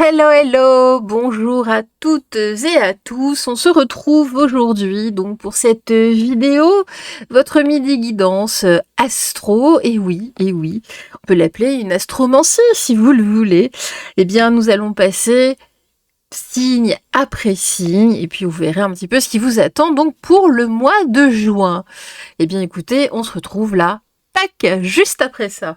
Hello, hello, bonjour à toutes et à tous. On se retrouve aujourd'hui donc pour cette vidéo, votre midi guidance astro. Et oui, on peut l'appeler une astromancie si vous le voulez. Eh bien, nous allons passer signe après signe et puis vous verrez un petit peu ce qui vous attend donc pour le mois de juin. Eh bien, écoutez, on se retrouve là, tac, juste après ça.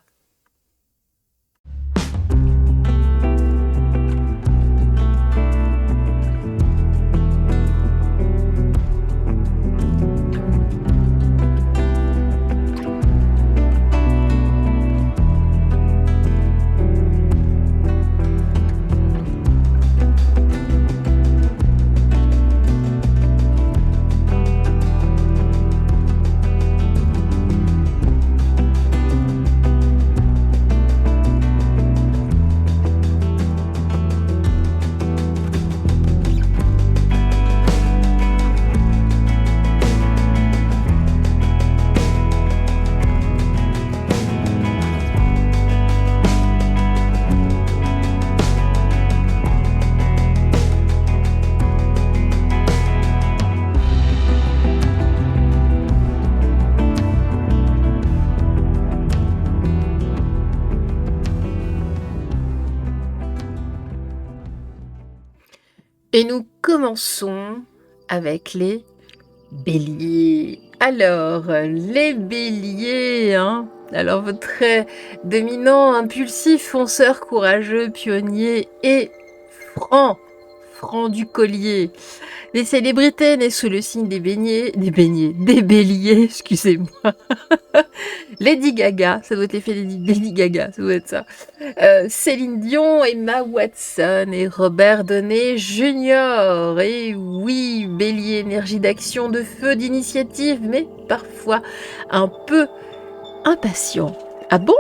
Et nous commençons avec les béliers. Alors, les béliers, hein. Alors, votre trait dominant, impulsif, fonceur, courageux, pionnier et franc du collier. Les célébrités nées sous le signe des béliers, excusez-moi. Lady Gaga, ça doit être l'effet Lady Gaga, ça doit être ça. Céline Dion, Emma Watson et Robert Downey Jr. Et oui, bélier, énergie d'action, de feu, d'initiative, mais parfois un peu impatient. Ah bon?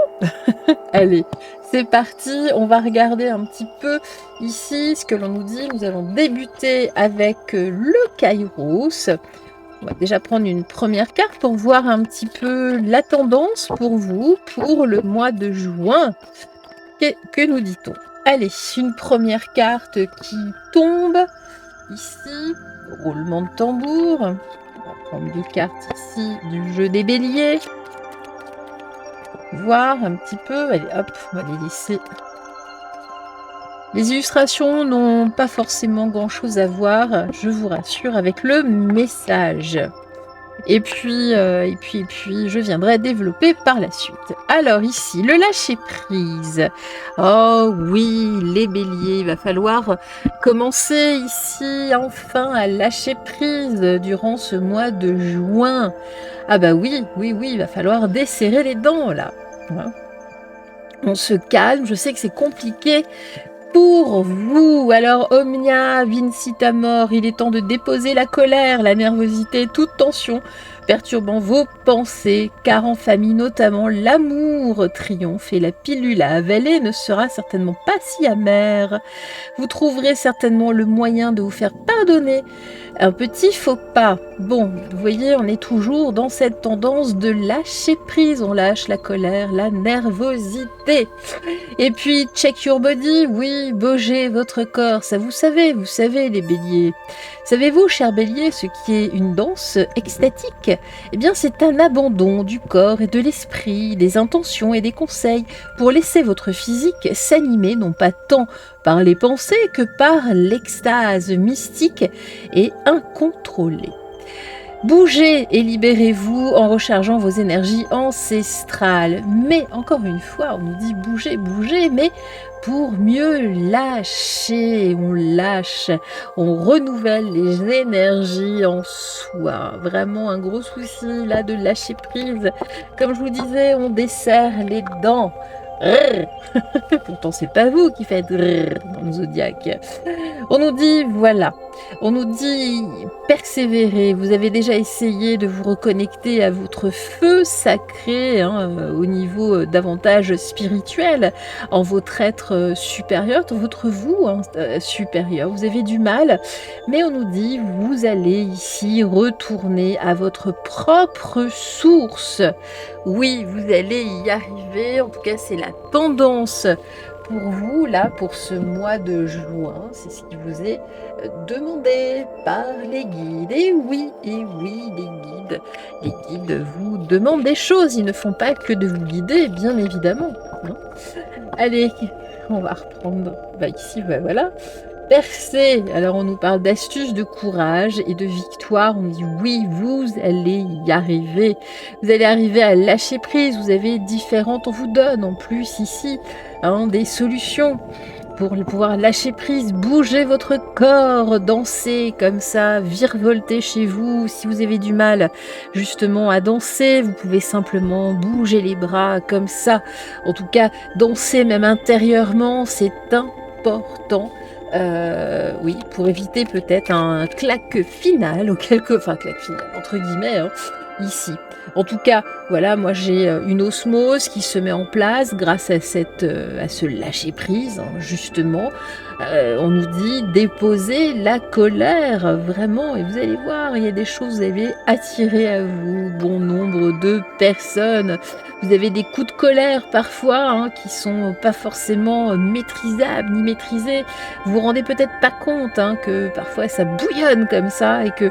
Allez, c'est parti, on va regarder un petit peu ici ce que l'on nous dit. Nous allons débuter avec le Kairos. On va déjà prendre une première carte pour voir un petit peu la tendance pour vous pour le mois de juin. Que nous dit-on? Allez, une première carte qui tombe ici, roulement de tambour. On va prendre deux cartes ici du jeu des béliers. Voir un petit peu, allez hop, on va les laisser. Les illustrations n'ont pas forcément grand chose à voir, je vous rassure, avec le message. Et puis, je viendrai développer par la suite. Alors ici, le lâcher-prise. Oh oui, les béliers, il va falloir commencer ici, enfin, à lâcher prise durant ce mois de juin. Ah bah oui, il va falloir desserrer les dents, là. On se calme, je sais que c'est compliqué pour vous. Alors, Omnia Vincit Amor, il est temps de déposer la colère, la nervosité, toute tension perturbant vos pensées, car en famille notamment, l'amour triomphe et la pilule à avaler ne sera certainement pas si amère. Vous trouverez certainement le moyen de vous faire pardonner un petit faux pas. Bon, vous voyez, on est toujours dans cette tendance de lâcher prise. On lâche la colère, la nervosité. Et puis, check your body, oui, bouger votre corps, ça vous savez les béliers. Savez-vous, chers béliers, ce qui est une danse extatique? Eh bien, c'est un abandon du corps et de l'esprit, des intentions et des conseils pour laisser votre physique s'animer, non pas tant par les pensées que par l'extase mystique et incontrôlée. Bougez et libérez-vous en rechargeant vos énergies ancestrales. Mais encore une fois, on nous dit bougez, mais pour mieux lâcher. On lâche, on renouvelle les énergies en soi. Vraiment un gros souci là de lâcher prise. Comme je vous disais, on desserre les dents. Pourtant, c'est pas vous qui faites dans le zodiaque. On nous dit, voilà, on nous dit persévérer. Vous avez déjà essayé de vous reconnecter à votre feu sacré au niveau davantage spirituel, en votre être supérieur, dans votre vous supérieur. Vous avez du mal, mais on nous dit, vous allez ici retourner à votre propre source. Oui, vous allez y arriver. En tout cas, c'est la tendance pour vous, là, pour ce mois de juin, c'est ce qui vous est demandé par les guides. Et oui, les guides vous demandent des choses, ils ne font pas que de vous guider, bien évidemment. Hein. Allez, on va reprendre ici, voilà. Percer, alors on nous parle d'astuces, de courage et de victoire. On dit oui, vous allez y arriver. Vous allez arriver à lâcher prise. Vous avez différentes, on vous donne en plus ici des solutions pour pouvoir lâcher prise. Bougez votre corps, dansez comme ça, virevoltez chez vous. Si vous avez du mal justement à danser, vous pouvez simplement bouger les bras comme ça. En tout cas, danser même intérieurement, c'est important. Oui, pour éviter peut-être un claque final, claque final, entre guillemets, ici. En tout cas, voilà, moi j'ai une osmose qui se met en place grâce à ce lâcher-prise, justement. On nous dit déposer la colère, vraiment, et vous allez voir, il y a des choses, vous avez attiré à vous bon nombre de personnes. Vous avez des coups de colère parfois qui sont pas forcément maîtrisables ni maîtrisés. Vous vous rendez peut-être pas compte que parfois ça bouillonne comme ça et que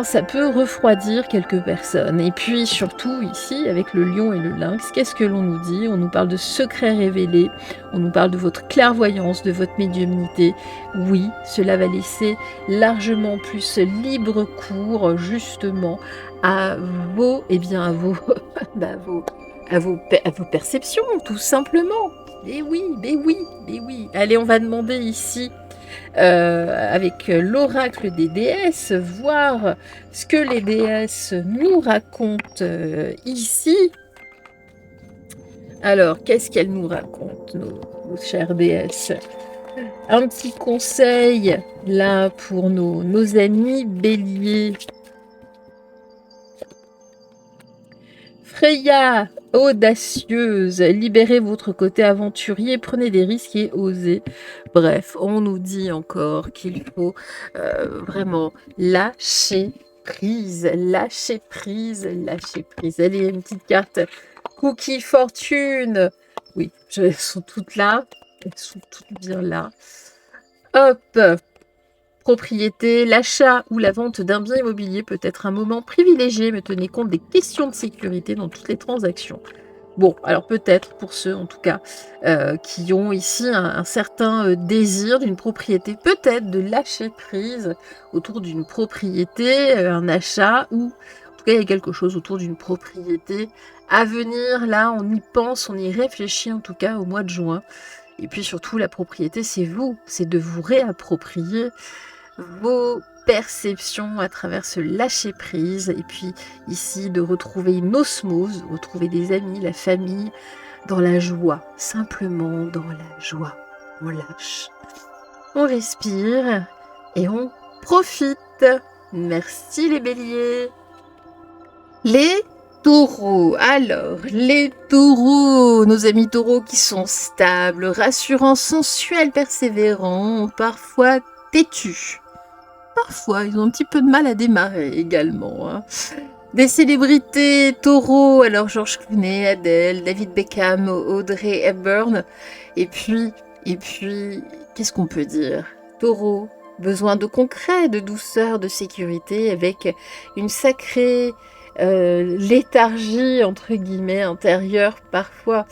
ça peut refroidir quelques personnes. Et puis surtout ici, avec le lion et le lynx, qu'est-ce que l'on nous dit? On nous parle de secrets révélés, on nous parle de votre clairvoyance, de votre médiumnité. Oui, cela va laisser largement plus libre cours justement à vos, à vos perceptions, tout simplement. Mais oui. Allez, on va demander ici avec l'oracle des déesses, voir ce que les déesses nous racontent ici. Alors, qu'est-ce qu'elles nous racontent, nos chères déesses? Un petit conseil, là, pour nos amis béliers. Freya, audacieuse, libérez votre côté aventurier, prenez des risques et osez. Bref, on nous dit encore qu'il faut vraiment lâcher prise. Allez, une petite carte Cookie Fortune. Oui, elles sont toutes là. Elles sont toutes bien là. Hop. Propriété, l'achat ou la vente d'un bien immobilier peut être un moment privilégié, mais tenez compte des questions de sécurité dans toutes les transactions. Bon, alors peut-être pour ceux en tout cas qui ont ici un certain désir d'une propriété, peut-être de lâcher prise autour d'une propriété, un achat ou en tout cas il y a quelque chose autour d'une propriété à venir. Là, on y pense, on y réfléchit en tout cas au mois de juin. Et puis surtout, la propriété, c'est vous, c'est de vous réapproprier vos perceptions à travers ce lâcher-prise. Et puis ici, de retrouver une osmose, retrouver des amis, la famille, dans la joie. Simplement dans la joie. On lâche. On respire et on profite. Merci les béliers. Les taureaux. Alors, les taureaux, nos amis taureaux qui sont stables, rassurants, sensuels, persévérants, parfois têtus. Parfois, ils ont un petit peu de mal à démarrer également. Des célébrités taureaux, alors George Clooney, Adele, David Beckham, Audrey Hepburn. Et puis, qu'est-ce qu'on peut dire? Taureau, besoin de concret, de douceur, de sécurité, avec une sacrée léthargie, entre guillemets, intérieure, parfois,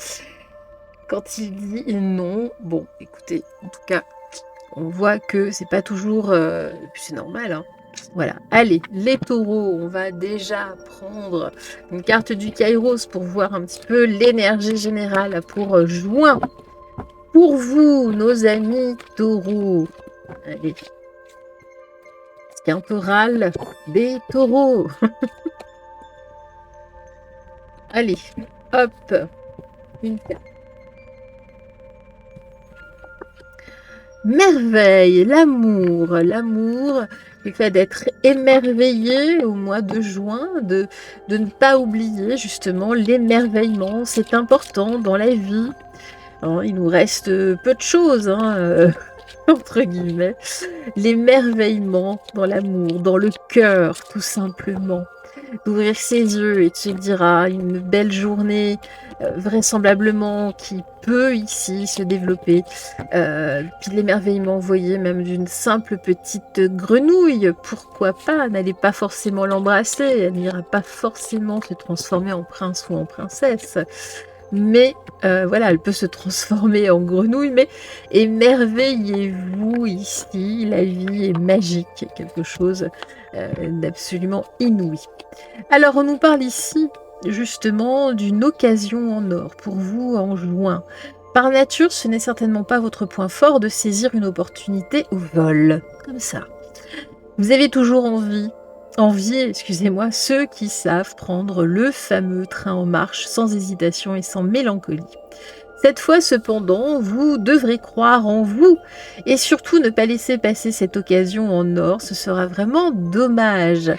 quand il dit non. Bon, écoutez, en tout cas, on voit que c'est pas toujours... c'est normal, Voilà. Allez, les taureaux, on va déjà prendre une carte du Kairos pour voir un petit peu l'énergie générale pour juin. Pour vous, nos amis taureaux. Allez. C'est un peu râle des taureaux. Allez, hop. Une carte. Merveille, l'amour, le fait d'être émerveillé au mois de juin, de ne pas oublier justement l'émerveillement, c'est important dans la vie. Il nous reste peu de choses, entre guillemets, l'émerveillement dans l'amour, dans le cœur, tout simplement. D'ouvrir ses yeux et de se dire ah, une belle journée, vraisemblablement qui peut ici se développer. Puis de l'émerveillement, vous voyez, même d'une simple petite grenouille, pourquoi pas? N'allez pas forcément l'embrasser, elle n'ira pas forcément se transformer en prince ou en princesse. Mais voilà, elle peut se transformer en grenouille, mais émerveillez-vous ici, la vie est magique, quelque chose d'absolument inouï. Alors on nous parle ici justement d'une occasion en or pour vous en juin. Par nature, ce n'est certainement pas votre point fort de saisir une opportunité au vol, comme ça. Vous avez toujours envier, excusez-moi, ceux qui savent prendre le fameux train en marche sans hésitation et sans mélancolie. Cette fois, cependant, vous devrez croire en vous et surtout ne pas laisser passer cette occasion en or, ce sera vraiment dommage.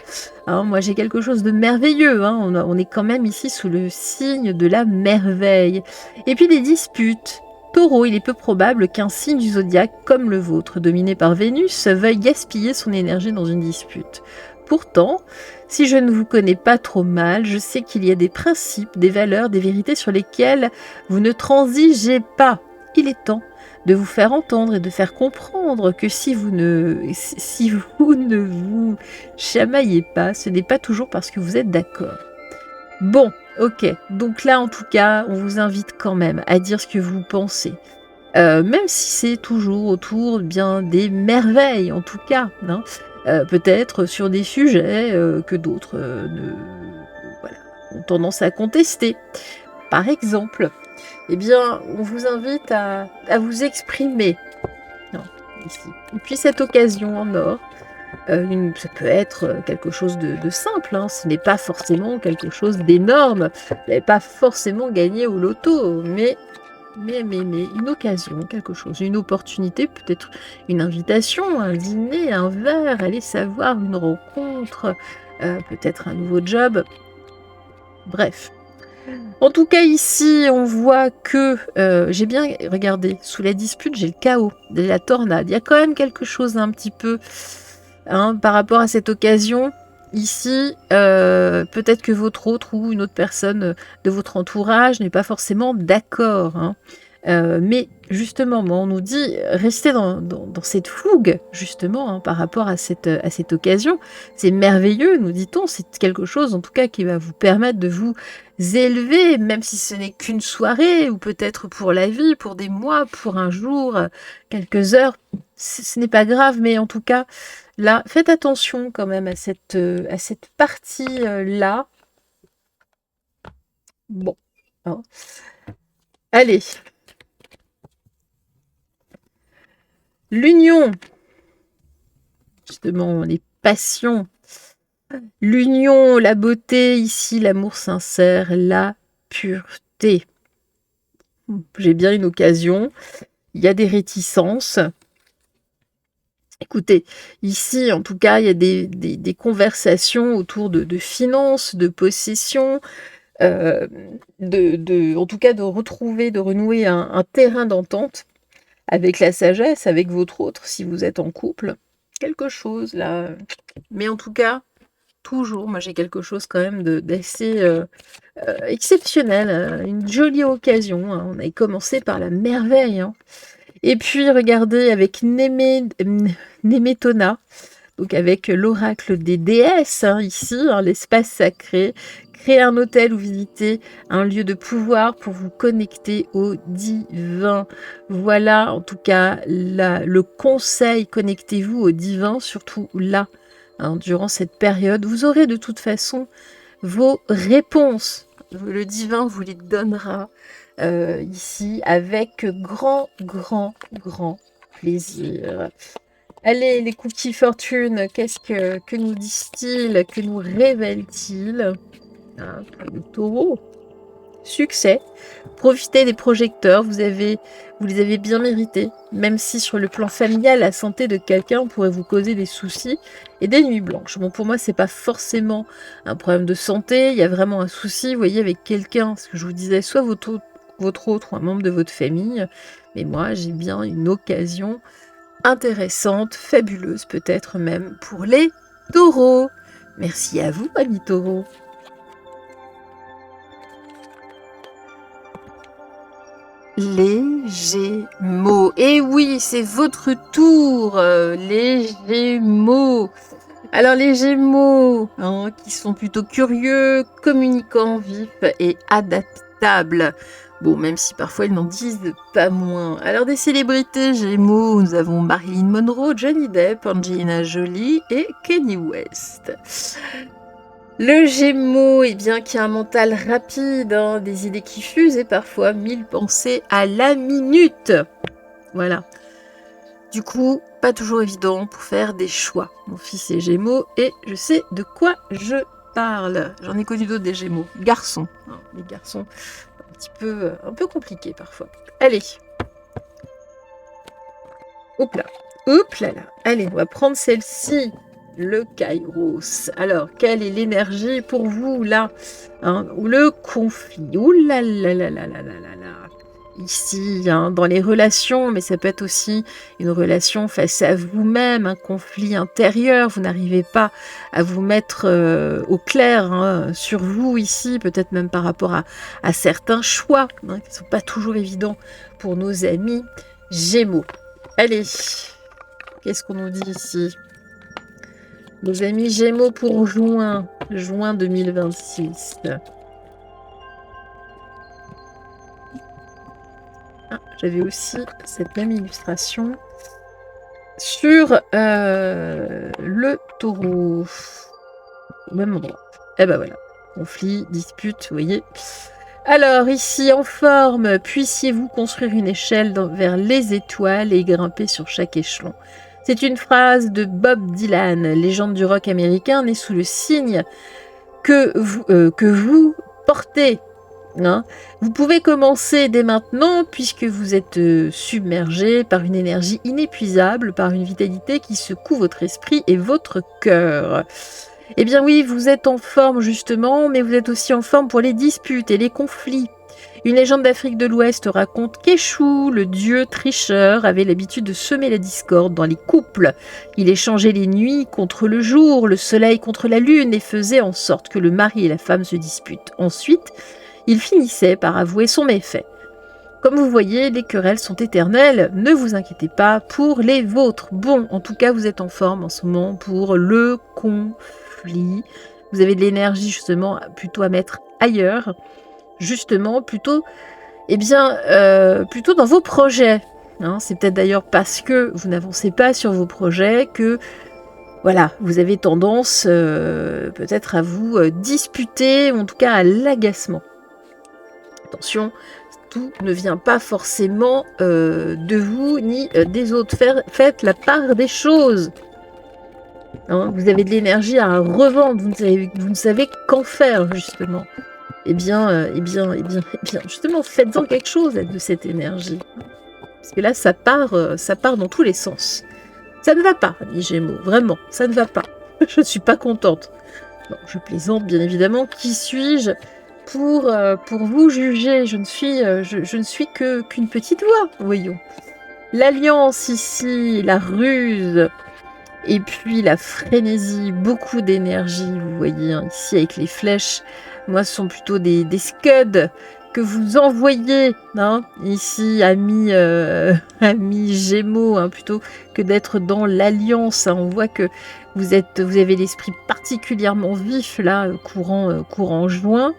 Alors, moi, j'ai quelque chose de merveilleux, hein. On est quand même ici sous le signe de la merveille. Et puis des disputes. Taureau, il est peu probable qu'un signe du zodiaque comme le vôtre, dominé par Vénus, veuille gaspiller son énergie dans une dispute. Pourtant, si je ne vous connais pas trop mal, je sais qu'il y a des principes, des valeurs, des vérités sur lesquelles vous ne transigez pas. Il est temps de vous faire entendre et de faire comprendre que si vous ne vous chamaillez pas, ce n'est pas toujours parce que vous êtes d'accord. Bon, ok, donc là en tout cas, on vous invite quand même à dire ce que vous pensez. Même si c'est toujours autour bien des merveilles en tout cas, hein. Peut-être sur des sujets que d'autres voilà, ont tendance à contester. Par exemple, eh bien, on vous invite à vous exprimer. Non, ici. Et puis cette occasion en or, ça peut être quelque chose de simple, hein. Ce n'est pas forcément quelque chose d'énorme. Vous n'avez pas forcément gagné au loto, mais une occasion, quelque chose, une opportunité, peut-être une invitation, un dîner, un verre, allez savoir, une rencontre, peut-être un nouveau job. Bref. En tout cas, ici, on voit que, j'ai bien regardé, sous la dispute, j'ai le chaos, la tornade. Il y a quand même quelque chose un petit peu, hein, par rapport à cette occasion. Ici, peut-être que votre autre ou une autre personne de votre entourage n'est pas forcément d'accord, hein. Mais justement, on nous dit restez dans cette fougue, justement, hein, par rapport à cette occasion. C'est merveilleux, nous dit-on, c'est quelque chose en tout cas qui va vous permettre de vous élever, même si ce n'est qu'une soirée, ou peut-être pour la vie, pour des mois, pour un jour, quelques heures, ce n'est pas grave, mais en tout cas, là, faites attention quand même à cette partie-là. Bon, hein. Allez. L'union, justement, les passions. L'union, la beauté, ici, l'amour sincère, la pureté. J'ai bien une occasion. Il y a des réticences. Écoutez, ici, en tout cas, il y a des conversations autour de finances, de possession, en tout cas de retrouver, de renouer un terrain d'entente avec la sagesse, avec votre autre, si vous êtes en couple. Quelque chose, là. Mais en tout cas, toujours, moi j'ai quelque chose quand même d'assez exceptionnel, une jolie occasion, hein. On avait commencé par la merveille, hein. Et puis regardez avec Némétona, donc avec l'oracle des déesses, hein, ici, hein, l'espace sacré. Créer un hôtel ou visiter un lieu de pouvoir pour vous connecter au divin. Voilà, en tout cas, le conseil, connectez-vous au divin, surtout là, hein, durant cette période. Vous aurez de toute façon vos réponses. Le divin vous les donnera ici avec grand plaisir. Allez, les cookies fortune, qu'est-ce que nous disent-ils? Que nous révèlent-ils? Hein, le taureau. Succès. Profitez des projecteurs, vous les avez bien mérités. Même si sur le plan familial, la santé de quelqu'un pourrait vous causer des soucis et des nuits blanches. Bon, pour moi, c'est pas forcément un problème de santé. Il y a vraiment un souci, vous voyez, avec quelqu'un. Ce que je vous disais, soit votre autre ou un membre de votre famille. Mais moi, j'ai bien une occasion intéressante, fabuleuse peut-être même pour les taureaux. Merci à vous, amis taureaux. Les Gémeaux. Et oui, c'est votre tour, les Gémeaux. Alors les Gémeaux, hein, qui sont plutôt curieux, communicants, vifs et adaptables. Bon, même si parfois ils n'en disent pas moins. Alors des célébrités Gémeaux, nous avons Marilyn Monroe, Johnny Depp, Angelina Jolie et Kanye West. Le Gémeaux, eh bien, qui a un mental rapide, hein, des idées qui fusent et parfois 1000 pensées à la minute. Voilà. Du coup, pas toujours évident pour faire des choix. Mon fils est Gémeaux et je sais de quoi je parle. J'en ai connu d'autres des Gémeaux. Garçons. Hein, les garçons, un peu compliqués parfois. Allez. Hop là. Hop là là. Allez, on va prendre celle-ci. Le Kairos. Alors, quelle est l'énergie pour vous là, hein, ou le conflit? Ouh là là là là là là là là. Ici, hein, dans les relations, mais ça peut être aussi une relation face à vous-même, un conflit intérieur. Vous n'arrivez pas à vous mettre au clair, hein, sur vous ici, peut-être même par rapport à certains choix, hein, qui ne sont pas toujours évidents pour nos amis Gémeaux. Allez, qu'est-ce qu'on nous dit ici? Nos amis Gémeaux pour juin 2026. Ah, j'avais aussi cette même illustration sur le taureau. Au même endroit. Et ben voilà. Conflit, dispute, vous voyez. Alors, ici, en forme, puissiez-vous construire une échelle vers les étoiles et grimper sur chaque échelon. C'est une phrase de Bob Dylan, légende du rock américain, née sous le signe que vous portez. Hein. Vous pouvez commencer dès maintenant puisque vous êtes submergé par une énergie inépuisable, par une vitalité qui secoue votre esprit et votre cœur. Eh bien oui, vous êtes en forme justement, mais vous êtes aussi en forme pour les disputes et les conflits. Une légende d'Afrique de l'Ouest raconte qu'Échou, le dieu tricheur, avait l'habitude de semer la discorde dans les couples. Il échangeait les nuits contre le jour, le soleil contre la lune et faisait en sorte que le mari et la femme se disputent. Ensuite, il finissait par avouer son méfait. Comme vous voyez, les querelles sont éternelles, ne vous inquiétez pas pour les vôtres. Bon, en tout cas, vous êtes en forme en ce moment pour le conflit. Vous avez de l'énergie justement plutôt à mettre ailleurs. Justement, plutôt dans vos projets. Hein, c'est peut-être d'ailleurs parce que vous n'avancez pas sur vos projets que voilà, vous avez tendance peut-être à vous disputer, ou en tout cas à l'agacement. Attention, tout ne vient pas forcément de vous ni des autres. Faites la part des choses. Hein, vous avez de l'énergie à revendre, vous ne savez qu'en faire justement. Eh bien, justement, faites-en quelque chose de cette énergie. Parce que là, ça part dans tous les sens. Ça ne va pas, les Gémeaux, vraiment, ça ne va pas. Je ne suis pas contente. Bon, je plaisante, bien évidemment. Qui suis-je pour vous juger? Je ne suis qu'une petite voix, voyons. L'alliance ici, la ruse, et puis la frénésie, beaucoup d'énergie, vous voyez, hein, ici avec les flèches. Moi, ce sont plutôt des scuds que vous envoyez, hein, ici, amis Gémeaux, hein, plutôt que d'être dans l'alliance. Hein. On voit que vous avez l'esprit particulièrement vif, là, courant juin.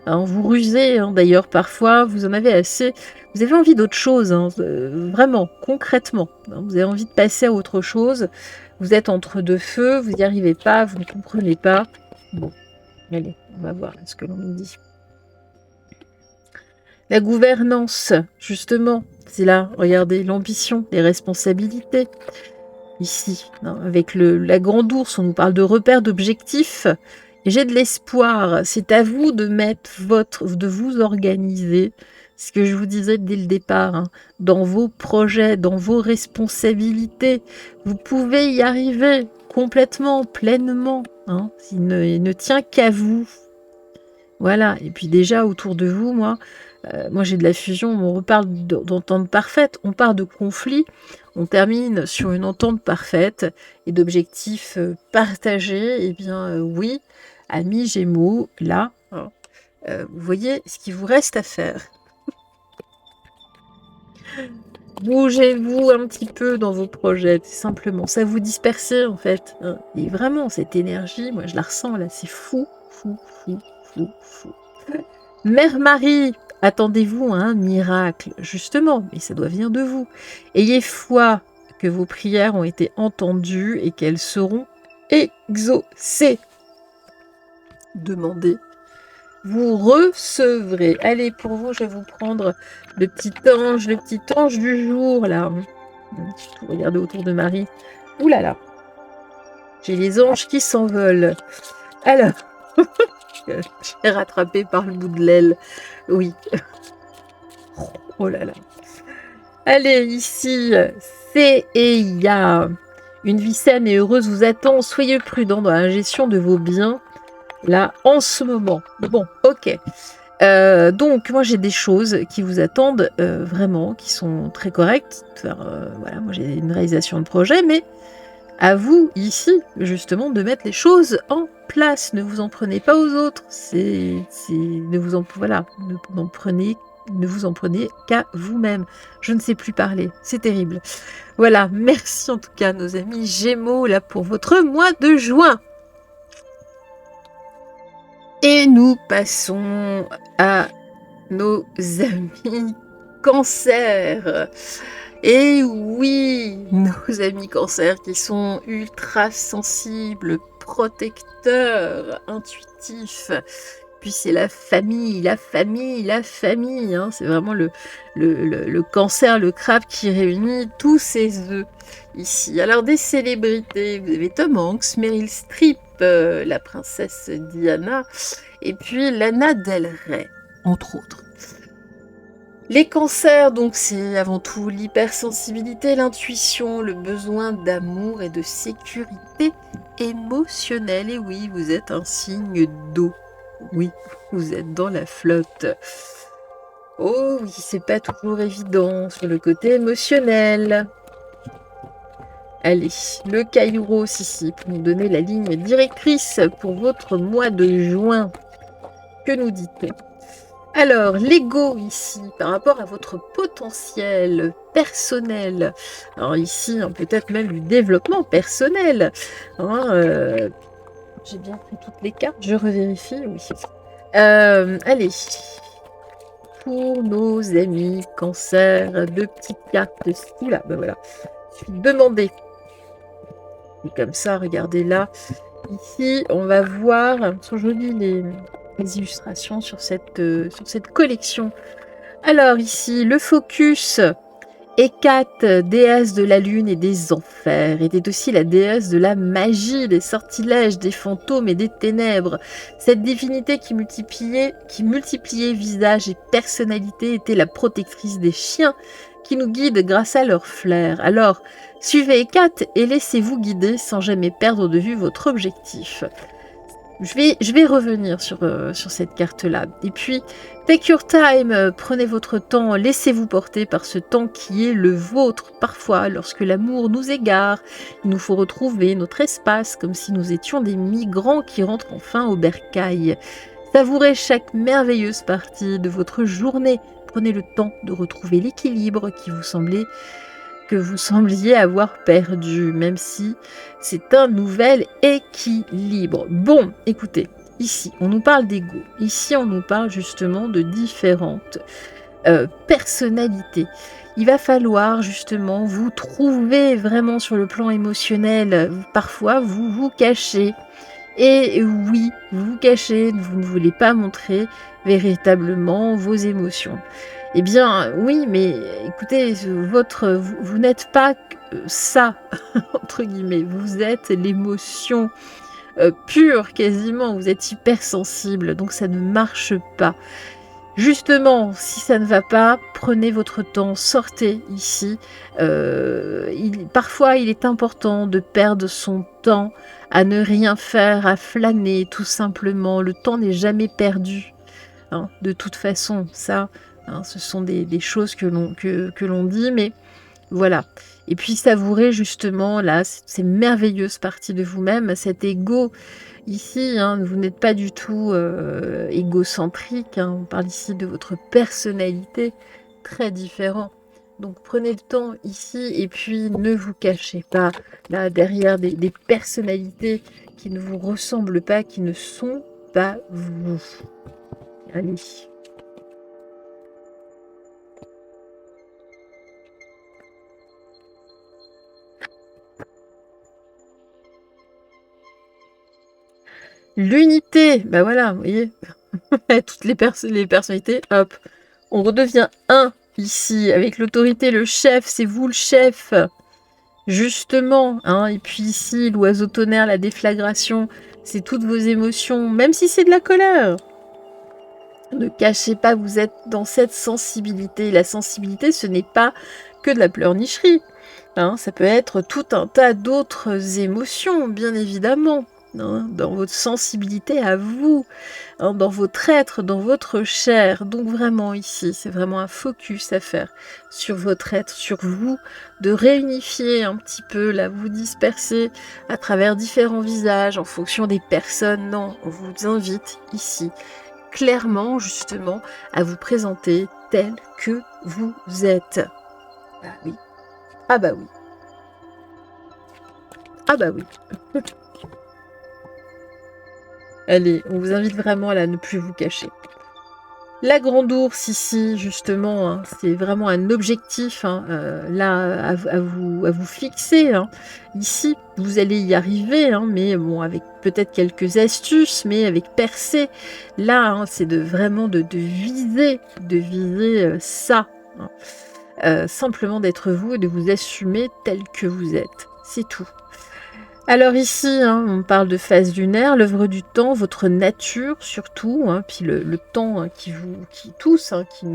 Hein, vous rusez, hein, d'ailleurs, parfois, vous en avez assez. Vous avez envie d'autre chose, hein, vraiment, concrètement. Hein, vous avez envie de passer à autre chose. Vous êtes entre deux feux, vous n'y arrivez pas, vous ne comprenez pas. Bon, allez, on va voir ce que l'on nous dit. La gouvernance, justement, c'est là, regardez, l'ambition, les responsabilités. Ici, hein, avec la grande ours, on nous parle de repères, d'objectifs. Et j'ai de l'espoir. C'est à vous de de vous organiser. Ce que je vous disais dès le départ, hein, dans vos projets, dans vos responsabilités. Vous pouvez y arriver complètement, pleinement. Hein, il ne tient qu'à vous. Voilà. Et puis déjà, autour de vous, moi, Moi, j'ai de la fusion, on reparle d'entente parfaite, on part de conflit, on termine sur une entente parfaite et d'objectifs partagés. Eh bien, oui, amis Gémeaux, là, hein, vous voyez ce qu'il vous reste à faire. Bougez-vous un petit peu dans vos projets, tout simplement. Ça vous dispersez, en fait, hein. Et vraiment, cette énergie, moi, je la ressens, là, c'est fou, fou, fou, fou, fou. Mère Marie, attendez-vous à un miracle, justement, mais ça doit venir de vous. Ayez foi que vos prières ont été entendues et qu'elles seront exaucées. Demandez, vous recevrez. Allez, pour vous, je vais vous prendre le petit ange du jour, là. Regardez autour de Marie. Ouh là là, j'ai les anges qui s'envolent. Alors, j'ai rattrapé par le bout de l'aile. Oui. Oh là là. Allez, ici, Céia. Une vie saine et heureuse vous attend. Soyez prudent dans la gestion de vos biens, là, en ce moment. Bon, ok. Donc, moi, j'ai des choses qui vous attendent vraiment, qui sont très correctes. Voilà, moi, j'ai une réalisation de projet, mais à vous, ici, justement, de mettre les choses en place. Ne vous en prenez pas aux autres. Ne vous en prenez qu'à vous-même. Je ne sais plus parler. C'est terrible. Voilà. Merci en tout cas, nos amis Gémeaux, là, pour votre mois de juin. Et nous passons à nos amis Cancer. Et oui, nos amis Cancer qui sont ultra sensibles, protecteurs, intuitifs. Puis c'est la famille, hein. C'est vraiment le Cancer, le crabe qui réunit tous ses œufs ici. Alors des célébrités, vous avez Tom Hanks, Meryl Streep, la princesse Diana, et puis Lana Del Rey, entre autres. Les cancers, donc, c'est avant tout l'hypersensibilité, l'intuition, le besoin d'amour et de sécurité émotionnelle. Et oui, vous êtes un signe d'eau. Oui, vous êtes dans la flotte. Oh oui, c'est pas toujours évident sur le côté émotionnel. Allez, le Kairos ici, pour nous donner la ligne directrice pour votre mois de juin. Que nous dit-on ? Alors, l'ego ici, par rapport à votre potentiel personnel, alors ici, peut-être même du développement personnel, hein, j'ai bien pris toutes les cartes, je revérifie, oui. Allez, pour nos amis Cancer, deux petites cartes de style, là, ben voilà, je suis demandé. Et comme ça, regardez là, ici, on va voir, sont jolies les illustrations sur cette collection. Alors ici, le focus, Hécate, déesse de la lune et des enfers, était aussi la déesse de la magie, des sortilèges, des fantômes et des ténèbres. Cette divinité qui multipliait visage et personnalité était la protectrice des chiens qui nous guident grâce à leur flair. Alors, suivez Hécate et laissez-vous guider sans jamais perdre de vue votre objectif. Je vais revenir sur cette carte-là. Et puis, take your time, prenez votre temps, laissez-vous porter par ce temps qui est le vôtre. Parfois, lorsque l'amour nous égare, il nous faut retrouver notre espace comme si nous étions des migrants qui rentrent enfin au bercail. Savourez chaque merveilleuse partie de votre journée. Prenez le temps de retrouver l'équilibre que vous sembliez avoir perdu, même si c'est un nouvel équilibre. Bon, écoutez, ici, on nous parle d'ego. Ici, on nous parle justement de différentes personnalités. Il va falloir justement vous trouver vraiment sur le plan émotionnel. Parfois, vous vous cachez. Et oui, vous vous cachez, vous ne voulez pas montrer véritablement vos émotions. Eh bien, oui, mais écoutez, vous n'êtes pas ça, entre guillemets. Vous êtes l'émotion pure, quasiment. Vous êtes hypersensible, donc ça ne marche pas. Justement, si ça ne va pas, prenez votre temps, sortez ici. Parfois, il est important de perdre son temps à ne rien faire, à flâner, tout simplement. Le temps n'est jamais perdu. Hein, de toute façon, ça, hein. Ce sont des choses que l'on dit, mais voilà. Et puis savourez justement là, ces merveilleuses parties de vous-même, cet ego ici, hein, vous n'êtes pas du tout égocentrique, hein. On parle ici de votre personnalité, très différent. Donc prenez le temps ici et puis ne vous cachez pas là derrière des personnalités qui ne vous ressemblent pas, qui ne sont pas vous. Allez. L'unité, bah voilà, vous voyez, toutes les personnalités, hop, on redevient un ici, avec l'autorité, le chef, c'est vous le chef, justement, hein. Et puis ici, l'oiseau tonnerre, la déflagration, c'est toutes vos émotions, même si c'est de la colère. Ne cachez pas, vous êtes dans cette sensibilité. La sensibilité, ce n'est pas que de la pleurnicherie, hein. Ça peut être tout un tas d'autres émotions, bien évidemment, hein, dans votre sensibilité à vous, hein, dans votre être, dans votre chair. Donc vraiment ici, c'est vraiment un focus à faire sur votre être, sur vous, de réunifier un petit peu, là, vous disperser à travers différents visages en fonction des personnes. Non, on vous invite ici, clairement, justement, à vous présenter tel que vous êtes. Bah oui. Ah bah oui. Ah bah oui. Allez, on vous invite vraiment à ne plus vous cacher. La grande ours ici, justement, hein, c'est vraiment un objectif, hein, là à vous fixer, hein. Ici, vous allez y arriver, hein, mais bon, avec peut-être quelques astuces, mais avec percée. Là, hein, c'est vraiment de viser ça, hein. Simplement d'être vous et de vous assumer tel que vous êtes. C'est tout. Alors ici, hein, on parle de phase lunaire, l'œuvre du temps, votre nature surtout, hein, puis le temps, hein, qui tous, hein, qui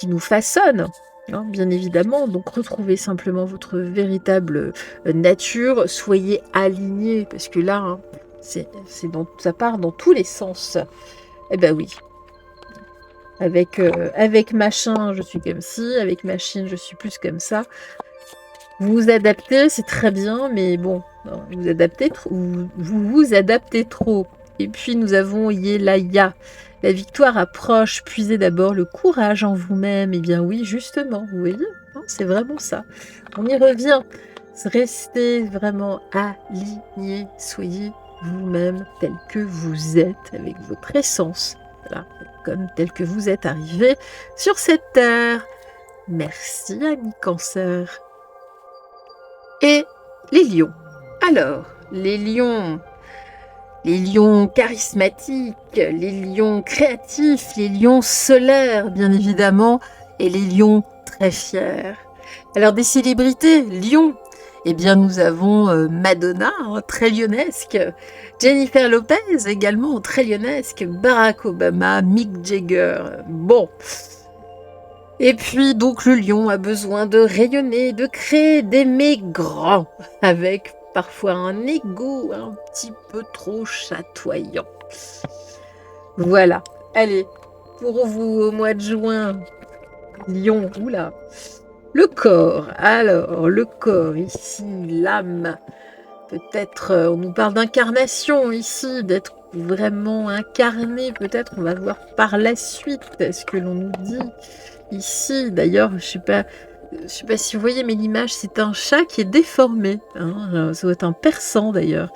nous façonne, hein, bien évidemment. Donc retrouvez simplement votre véritable nature, soyez alignés, parce que là, hein, ça part dans tous les sens. Eh ben oui. Avec machin, je suis comme ci, avec machine, je suis plus comme ça. Vous vous adaptez, c'est très bien, mais bon, vous vous adaptez trop. Et puis nous avons Yelaya. La victoire approche, puisez d'abord le courage en vous-même. Eh bien oui, justement, vous voyez, hein, c'est vraiment ça. On y revient. Restez vraiment alignés, soyez vous-même tel que vous êtes, avec votre essence, voilà, comme tel que vous êtes arrivé sur cette terre. Merci, ami Cancer. Et les lions. Alors, les lions charismatiques, les lions créatifs, les lions solaires, bien évidemment, et les lions très fiers. Alors, des célébrités, lions, eh bien, nous avons Madonna, hein, très lionesque, Jennifer Lopez, également très lionesque, Barack Obama, Mick Jagger. Bon. Et puis donc le lion a besoin de rayonner, de créer, d'aimer grand, avec parfois un ego un petit peu trop chatoyant. Voilà, allez, pour vous au mois de juin, lion, oula, le corps, alors le corps ici, l'âme, peut-être on nous parle d'incarnation ici, d'être vraiment incarné, peut-être on va voir par la suite ce que l'on nous dit. Ici, d'ailleurs, je sais pas si vous voyez, mais l'image, c'est un chat qui est déformé, hein. Ça doit être un persan, d'ailleurs.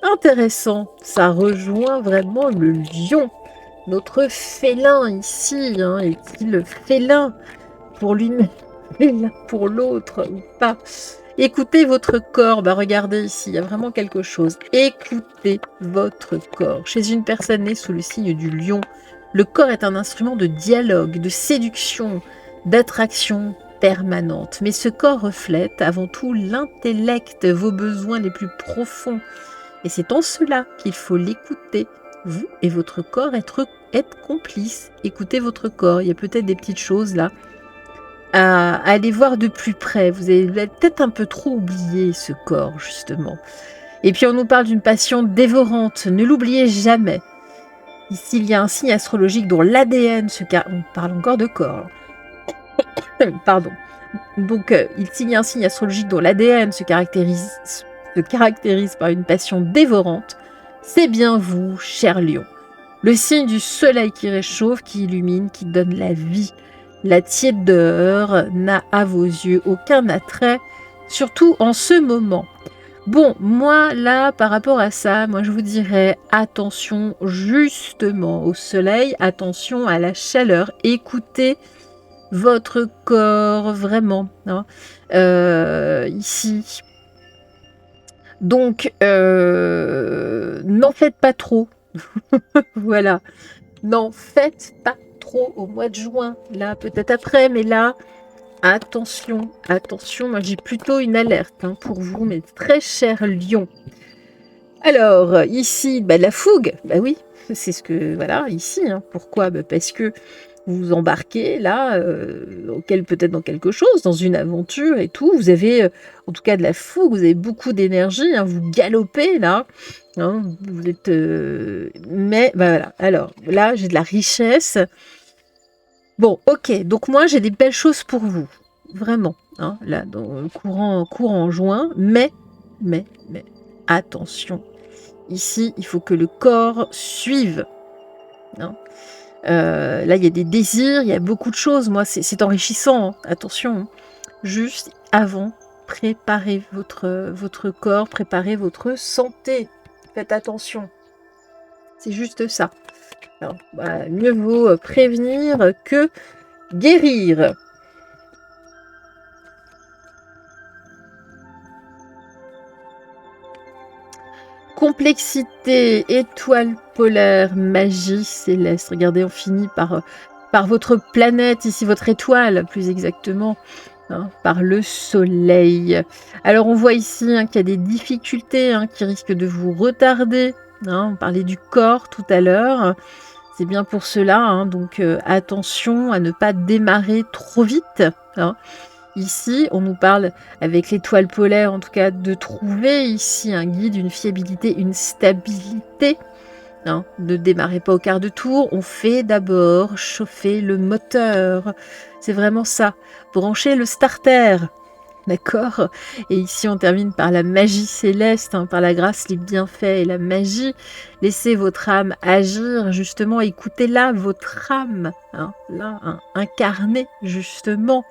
Intéressant. Ça rejoint vraiment le lion. Notre félin, ici, hein. Est-il félin pour lui-même, félin pour l'autre, ou pas? Écoutez votre corps. Bah, regardez ici, il y a vraiment quelque chose. Écoutez votre corps. Chez une personne née sous le signe du lion, le corps est un instrument de dialogue, de séduction, d'attraction permanente. Mais ce corps reflète avant tout l'intellect, vos besoins les plus profonds. Et c'est en cela qu'il faut l'écouter. Vous et votre corps être complices. Écoutez votre corps. Il y a peut-être des petites choses là à aller voir de plus près. Vous avez peut-être un peu trop oublié ce corps, justement. Et puis on nous parle d'une passion dévorante. Ne l'oubliez jamais. Ici, il y a un signe astrologique dont l'ADN on parle encore de corps. Pardon. Donc, il y a un signe astrologique dont l'ADN se caractérise par une passion dévorante. C'est bien vous, cher lion. Le signe du soleil qui réchauffe, qui illumine, qui donne la vie. La tiédeur n'a à vos yeux aucun attrait, surtout en ce moment. Bon, moi, là, par rapport à ça, moi, je vous dirais attention justement au soleil, attention à la chaleur, écoutez votre corps, vraiment, hein, ici. Donc, n'en faites pas trop. Voilà. N'en faites pas trop au mois de juin. Là, peut-être après, mais là, attention, attention. Moi, j'ai plutôt une alerte hein, pour vous, mes très chers lions. Alors, ici, bah, la fougue. Bah oui, c'est ce que, voilà, ici. Hein. Pourquoi bah, parce que vous vous embarquez là, peut-être dans quelque chose, dans une aventure et tout. Vous avez, en tout cas, de la fougue, vous avez beaucoup d'énergie, hein, vous galopez là. Hein, vous êtes, mais bah, voilà. Alors là, j'ai de la richesse. Bon, ok. Donc moi, j'ai des belles choses pour vous, vraiment. Hein, là, dans le courant juin. Mais attention. Ici, il faut que le corps suive. Hein. Là, il y a des désirs, il y a beaucoup de choses. Moi, c'est enrichissant. Hein. Attention. Hein. Juste avant, préparez votre corps, préparez votre santé. Faites attention. C'est juste ça. Alors, bah, mieux vaut prévenir que guérir. Complexité, étoile polaire, magie céleste. Regardez, on finit par votre planète, ici votre étoile, plus exactement, hein, par le soleil. Alors on voit ici hein, qu'il y a des difficultés hein, qui risquent de vous retarder. Hein, on parlait du corps tout à l'heure. C'est bien pour cela, hein, donc attention à ne pas démarrer trop vite. Hein. Ici, on nous parle, avec l'étoile polaire, en tout cas, de trouver ici un guide, une fiabilité, une stabilité. Hein. Ne démarrez pas au quart de tour, on fait d'abord chauffer le moteur. C'est vraiment ça. Branchez le starter. D'accord. Et ici, on termine par la magie céleste, hein, par la grâce, les bienfaits et la magie. Laissez votre âme agir, justement. Écoutez-la, votre âme. Hein, là, hein, incarnée, justement.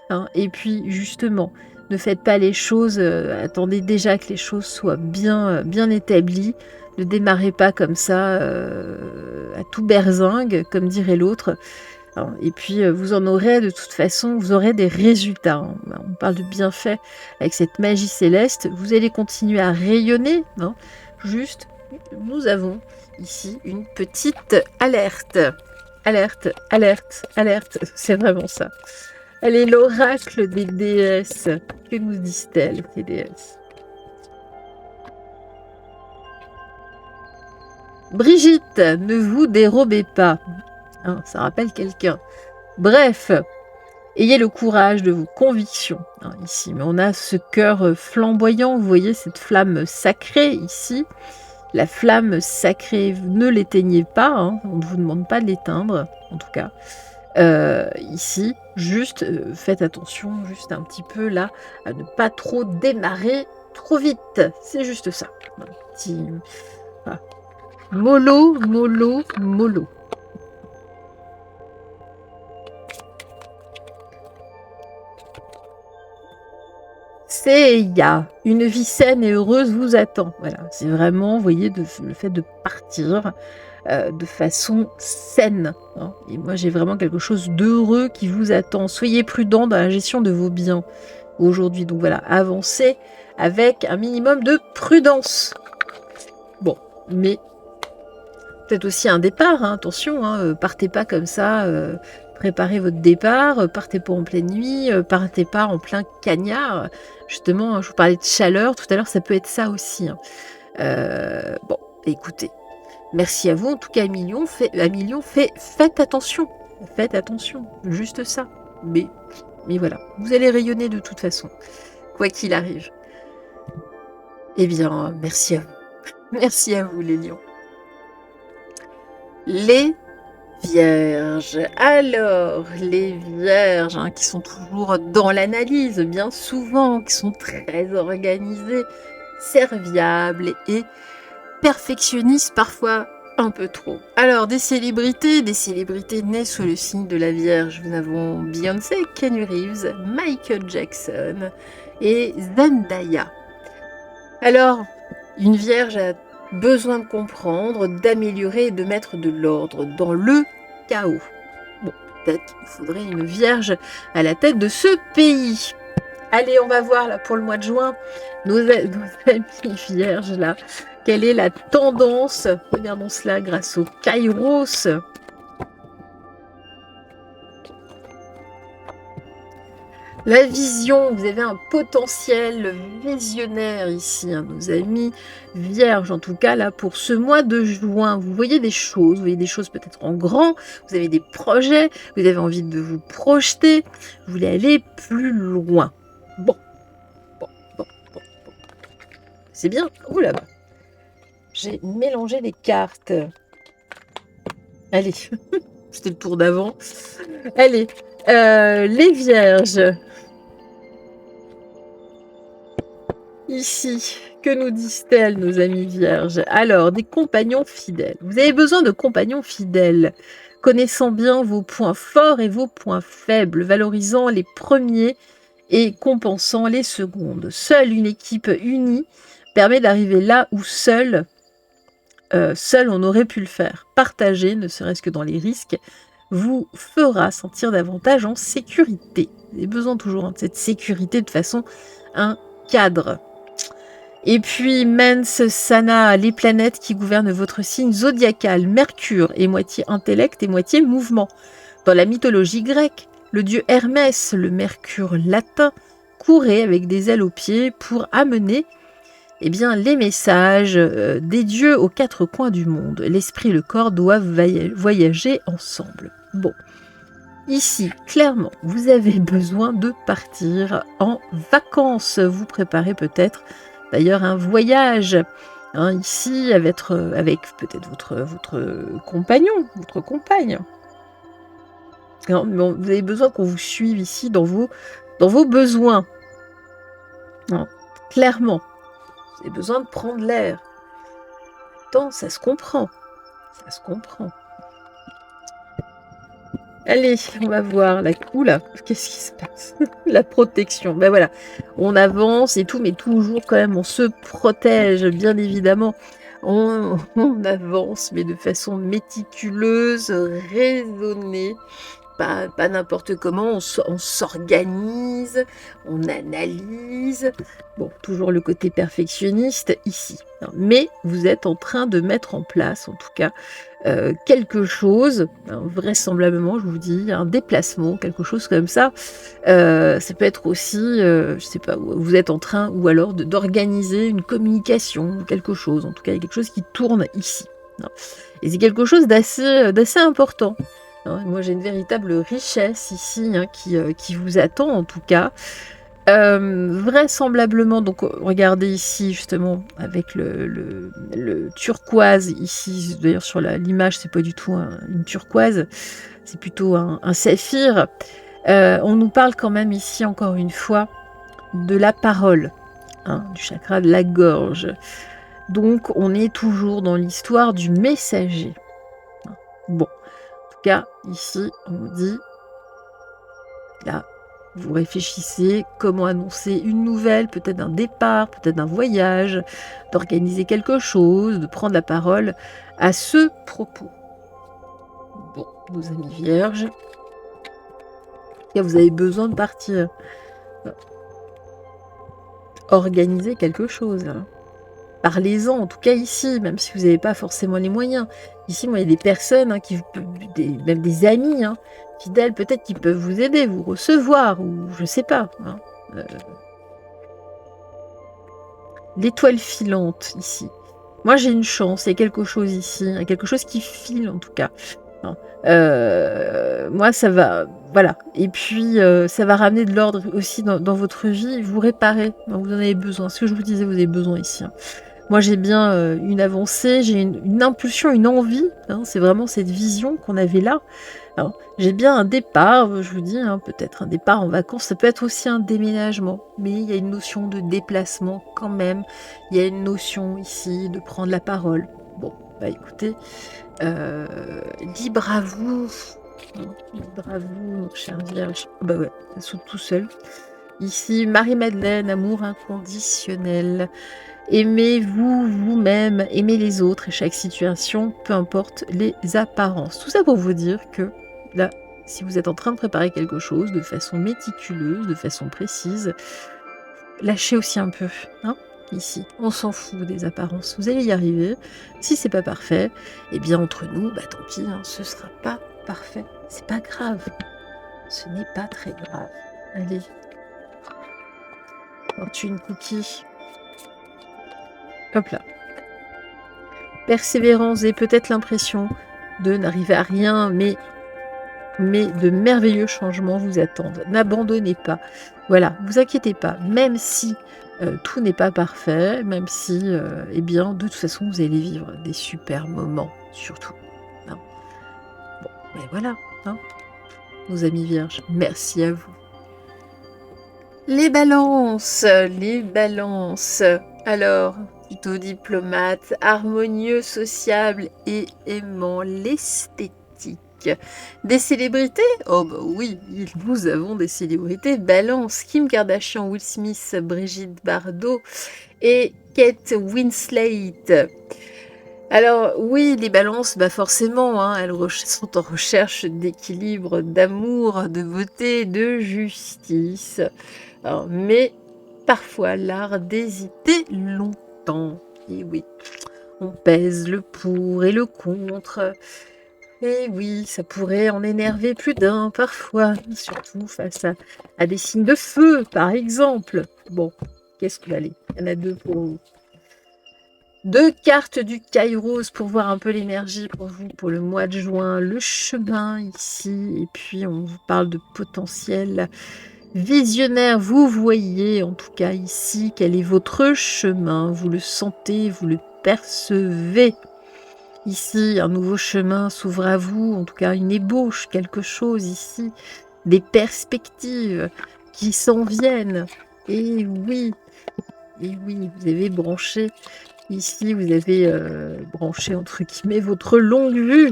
Hein, et puis justement, ne faites pas les choses, attendez déjà que les choses soient bien établies. Ne démarrez pas comme ça à tout berzingue, comme dirait l'autre. Hein, et puis vous en aurez de toute façon, vous aurez des résultats. Hein. On parle de bienfaits avec cette magie céleste. Vous allez continuer à rayonner. Hein. Juste, nous avons ici une petite alerte. Alerte, alerte, alerte. C'est vraiment ça. Elle est l'oracle des déesses. Que nous disent-elles, ces déesses? Brigitte, ne vous dérobez pas. Hein, ça rappelle quelqu'un. Bref, ayez le courage de vos convictions. Hein, ici, mais on a ce cœur flamboyant. Vous voyez cette flamme sacrée ici. La flamme sacrée, ne l'éteignez pas. Hein, on ne vous demande pas de l'éteindre, en tout cas. Ici, juste faites attention, juste un petit peu là, à ne pas trop démarrer trop vite. C'est juste ça. Un petit, voilà. Mollo, mollo, mollo. Seiya, une vie saine et heureuse vous attend. Voilà, c'est vraiment, vous voyez, le fait de partir de façon saine. Hein. Et moi, j'ai vraiment quelque chose d'heureux qui vous attend. Soyez prudent dans la gestion de vos biens aujourd'hui. Donc voilà, avancez avec un minimum de prudence. Bon, mais peut-être aussi un départ, hein, attention, hein, partez pas comme ça, préparez votre départ, partez pas en pleine nuit, partez pas en plein cagnard. Justement, je vous parlais de chaleur tout à l'heure, ça peut être ça aussi. Hein. Bon, écoutez, merci à vous, en tout cas, faites attention, juste ça. Mais voilà, vous allez rayonner de toute façon, quoi qu'il arrive. Eh bien, merci à vous les lions. les Vierges. Alors, les Vierges, qui sont toujours dans l'analyse, bien souvent, qui sont très organisées, serviables et perfectionnistes parfois un peu trop. Alors, des célébrités nées sous le signe de la Vierge. Nous avons Beyoncé, Keanu Reeves, Michael Jackson et Zendaya. Alors, une Vierge a besoin de comprendre, d'améliorer et de mettre de l'ordre dans le chaos. Bon, peut-être qu'il faudrait une Vierge à la tête de ce pays. Allez, on va voir là pour le mois de juin nos amis Vierges là. Quelle est la tendance? Regardons cela grâce au Kairos. La vision, vous avez un potentiel visionnaire ici, nos amis vierges, en tout cas là pour ce mois de juin. Vous voyez des choses peut-être en grand, vous avez des projets, vous avez envie de vous projeter, vous voulez aller plus loin. Bon. C'est bien. Ouh là-bas. J'ai mélangé les cartes. Allez, c'était le tour d'avant. Allez, les vierges. Ici, que nous disent-elles, nos amis vierges? Alors, des compagnons fidèles. Vous avez besoin de compagnons fidèles, connaissant bien vos points forts et vos points faibles, valorisant les premiers et compensant les secondes. Seule une équipe unie permet d'arriver là où seul on aurait pu le faire. Partager, ne serait-ce que dans les risques, vous fera sentir davantage en sécurité. Vous avez besoin toujours de cette sécurité de façon un cadre. Et puis Mens Sana, les planètes qui gouvernent votre signe zodiacal. Mercure est moitié intellect et moitié mouvement. Dans la mythologie grecque, le dieu Hermès, le mercure latin, courait avec des ailes aux pieds pour amener les messages des dieux aux quatre coins du monde. L'esprit et le corps doivent voyager ensemble. Bon, ici, clairement, vous avez besoin de partir en vacances. Vous préparez peut-être d'ailleurs un voyage ici avec peut-être votre compagnon, votre compagne. Non, mais vous avez besoin qu'on vous suive ici dans vos besoins. Non, clairement, vous avez besoin de prendre l'air. Attends, ça se comprend. Ça se comprend. Allez, on va voir. Oula, qu'est-ce qui se passe? La protection. Ben voilà, on avance et tout, mais toujours quand même, on se protège, bien évidemment. On avance, mais de façon méticuleuse, raisonnée. Pas n'importe comment, on s'organise, on analyse. Bon, toujours le côté perfectionniste ici. Mais vous êtes en train de mettre en place, en tout cas, quelque chose, vraisemblablement, je vous dis, un déplacement, quelque chose comme ça. Ça peut être aussi, je sais pas, vous êtes en train, ou alors d'organiser une communication, quelque chose. En tout cas, il y a quelque chose qui tourne ici. Et c'est quelque chose d'assez important. Moi, j'ai une véritable richesse ici qui vous attend, en tout cas. Vraisemblablement, donc regardez ici, justement, avec le turquoise, ici, d'ailleurs, sur l'image, c'est pas du tout une turquoise, c'est plutôt un saphir. On nous parle quand même ici, encore une fois, de la parole, du chakra de la gorge. Donc, on est toujours dans l'histoire du messager. Bon. Ici, on vous dit, là, vous réfléchissez comment annoncer une nouvelle, peut-être un départ, peut-être un voyage, d'organiser quelque chose, de prendre la parole à ce propos. Bon, nos amis vierges, vous avez besoin de partir. Organiser quelque chose. Parlez-en, en tout cas ici, même si vous n'avez pas forcément les moyens. Ici, moi, il y a des personnes, même des amis fidèles, peut-être qui peuvent vous aider, vous recevoir, ou je sais pas. L'étoile filante, ici. Moi, j'ai une chance, il y a quelque chose ici, quelque chose qui file, en tout cas. Moi, ça va, voilà. Et puis, ça va ramener de l'ordre aussi dans votre vie, vous réparer. Vous en avez besoin. Ce que je vous disais, vous avez besoin ici. Moi, j'ai bien une avancée, j'ai une impulsion, une envie. Hein, c'est vraiment cette vision qu'on avait là. Alors, j'ai bien un départ, je vous dis, hein, peut-être un départ en vacances, ça peut être aussi un déménagement, mais il y a une notion de déplacement quand même. Il y a une notion ici de prendre la parole. Bon, bah écoutez, libre à vous. Hein, libre à vous, chère Vierge. Bah ouais, ça saute tout seul. Ici, Marie-Madeleine, amour inconditionnel. Aimez-vous vous-même, aimez les autres et chaque situation, peu importe les apparences. Tout ça pour vous dire que là, si vous êtes en train de préparer quelque chose de façon méticuleuse, de façon précise, lâchez aussi un peu. Hein, ici, on s'en fout des apparences. Vous allez y arriver. Si c'est pas parfait, eh bien entre nous, bah tant pis, hein, ce sera pas parfait. C'est pas grave. Ce n'est pas très grave. Allez. Fortune cookie. Hop là. Persévérance et peut-être l'impression de n'arriver à rien, mais de merveilleux changements vous attendent. N'abandonnez pas. Voilà, vous inquiétez pas. Même si tout n'est pas parfait, même si, eh bien, de toute façon, vous allez vivre des super moments, surtout. Hein. Bon, mais voilà, hein, nos amis vierges, merci à vous. Les balances, les balances. Alors, plutôt diplomate, harmonieux, sociable et aimant l'esthétique. Des célébrités? Oh bah oui, nous avons des célébrités. Balance, Kim Kardashian, Will Smith, Brigitte Bardot et Kate Winslet. Alors oui, les balances, bah forcément, hein, elles sont en recherche d'équilibre, d'amour, de beauté, de justice. Alors, mais parfois l'art d'hésiter longtemps. Et oui, on pèse le pour et le contre. Et oui, ça pourrait en énerver plus d'un parfois, surtout face à des signes de feu, par exemple. Bon, qu'est-ce que allez, il y en a deux pour vous. Deux cartes du Kairos pour voir un peu l'énergie pour vous pour le mois de juin. Le chemin ici, et puis on vous parle de potentiel visionnaire. Vous voyez en tout cas ici quel est votre chemin. Vous le sentez, vous le percevez. Ici, un nouveau chemin s'ouvre à vous, en tout cas une ébauche, quelque chose ici, des perspectives qui s'en viennent. Et oui, vous avez branché, ici vous avez branché entre guillemets votre longue vue.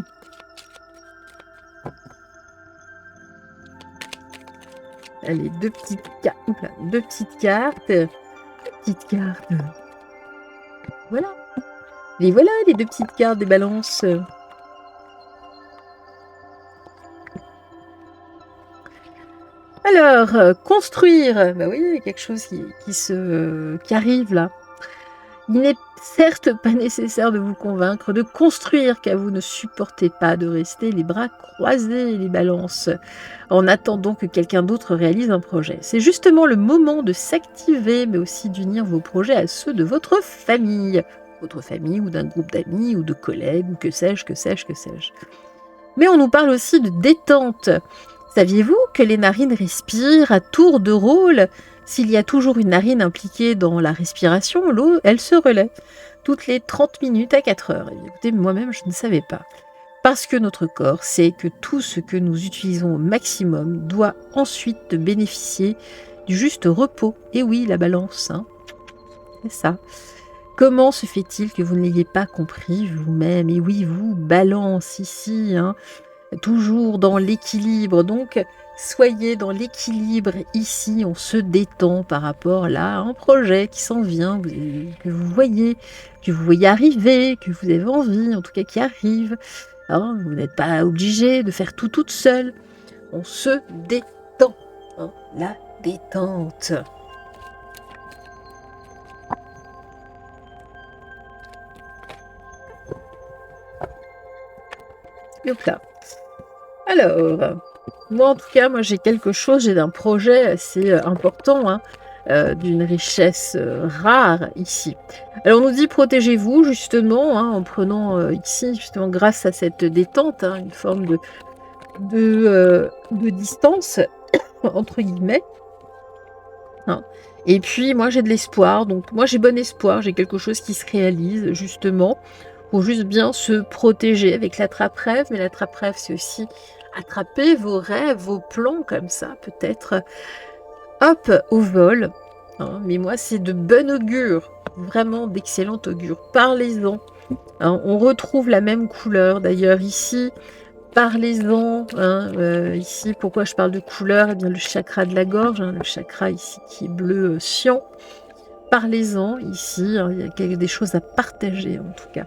Allez, deux petites cartes. Voilà. Et voilà les deux petites cartes des balances. Alors, construire. Bah oui, il y a quelque chose qui arrive là. Il n'est certes pas nécessaire de vous convaincre de construire, car vous ne supportez pas de rester les bras croisés, les balances, en attendant que quelqu'un d'autre réalise un projet. C'est justement le moment de s'activer, mais aussi d'unir vos projets à ceux de votre famille ou d'un groupe d'amis ou de collègues, ou que sais-je. Mais on nous parle aussi de détente. Saviez-vous que les narines respirent à tour de rôle? S'il y a toujours une narine impliquée dans la respiration, l'eau, elle se relaie toutes les 30 minutes à 4 heures. Et écoutez, moi-même, je ne savais pas. Parce que notre corps sait que tout ce que nous utilisons au maximum doit ensuite bénéficier du juste repos. Et oui, la balance, hein. C'est ça. Comment se fait-il que vous ne l'ayez pas compris vous-même? Et oui, vous, balance ici, hein, toujours dans l'équilibre. Donc, soyez dans l'équilibre ici, on se détend par rapport là à un projet qui s'en vient, que vous voyez arriver, que vous avez envie, en tout cas qui arrive. Hein, vous n'êtes pas obligé de faire tout toute seule. On se détend. Hein, la détente. Hop là. Alors, moi en tout cas, j'ai quelque chose, j'ai un projet assez important, hein, d'une richesse rare ici. Alors on nous dit protégez-vous justement, hein, en prenant ici justement grâce à cette détente, hein, une forme de distance entre guillemets. Hein. Et puis moi j'ai de l'espoir, donc moi j'ai bon espoir, j'ai quelque chose qui se réalise justement. Faut juste bien se protéger avec l'attrape-rêve, mais l'attrape-rêve c'est aussi attraper vos rêves, vos plans comme ça, peut-être hop, au vol. Hein. Mais moi c'est de bon augure, vraiment d'excellent augure. Parlez-en. Hein. On retrouve la même couleur d'ailleurs ici. Parlez-en, hein, ici, pourquoi je parle de couleur? Eh bien, le chakra de la gorge, hein, le chakra ici qui est bleu cyan. Parlez-en ici, hein, il y a des choses à partager en tout cas.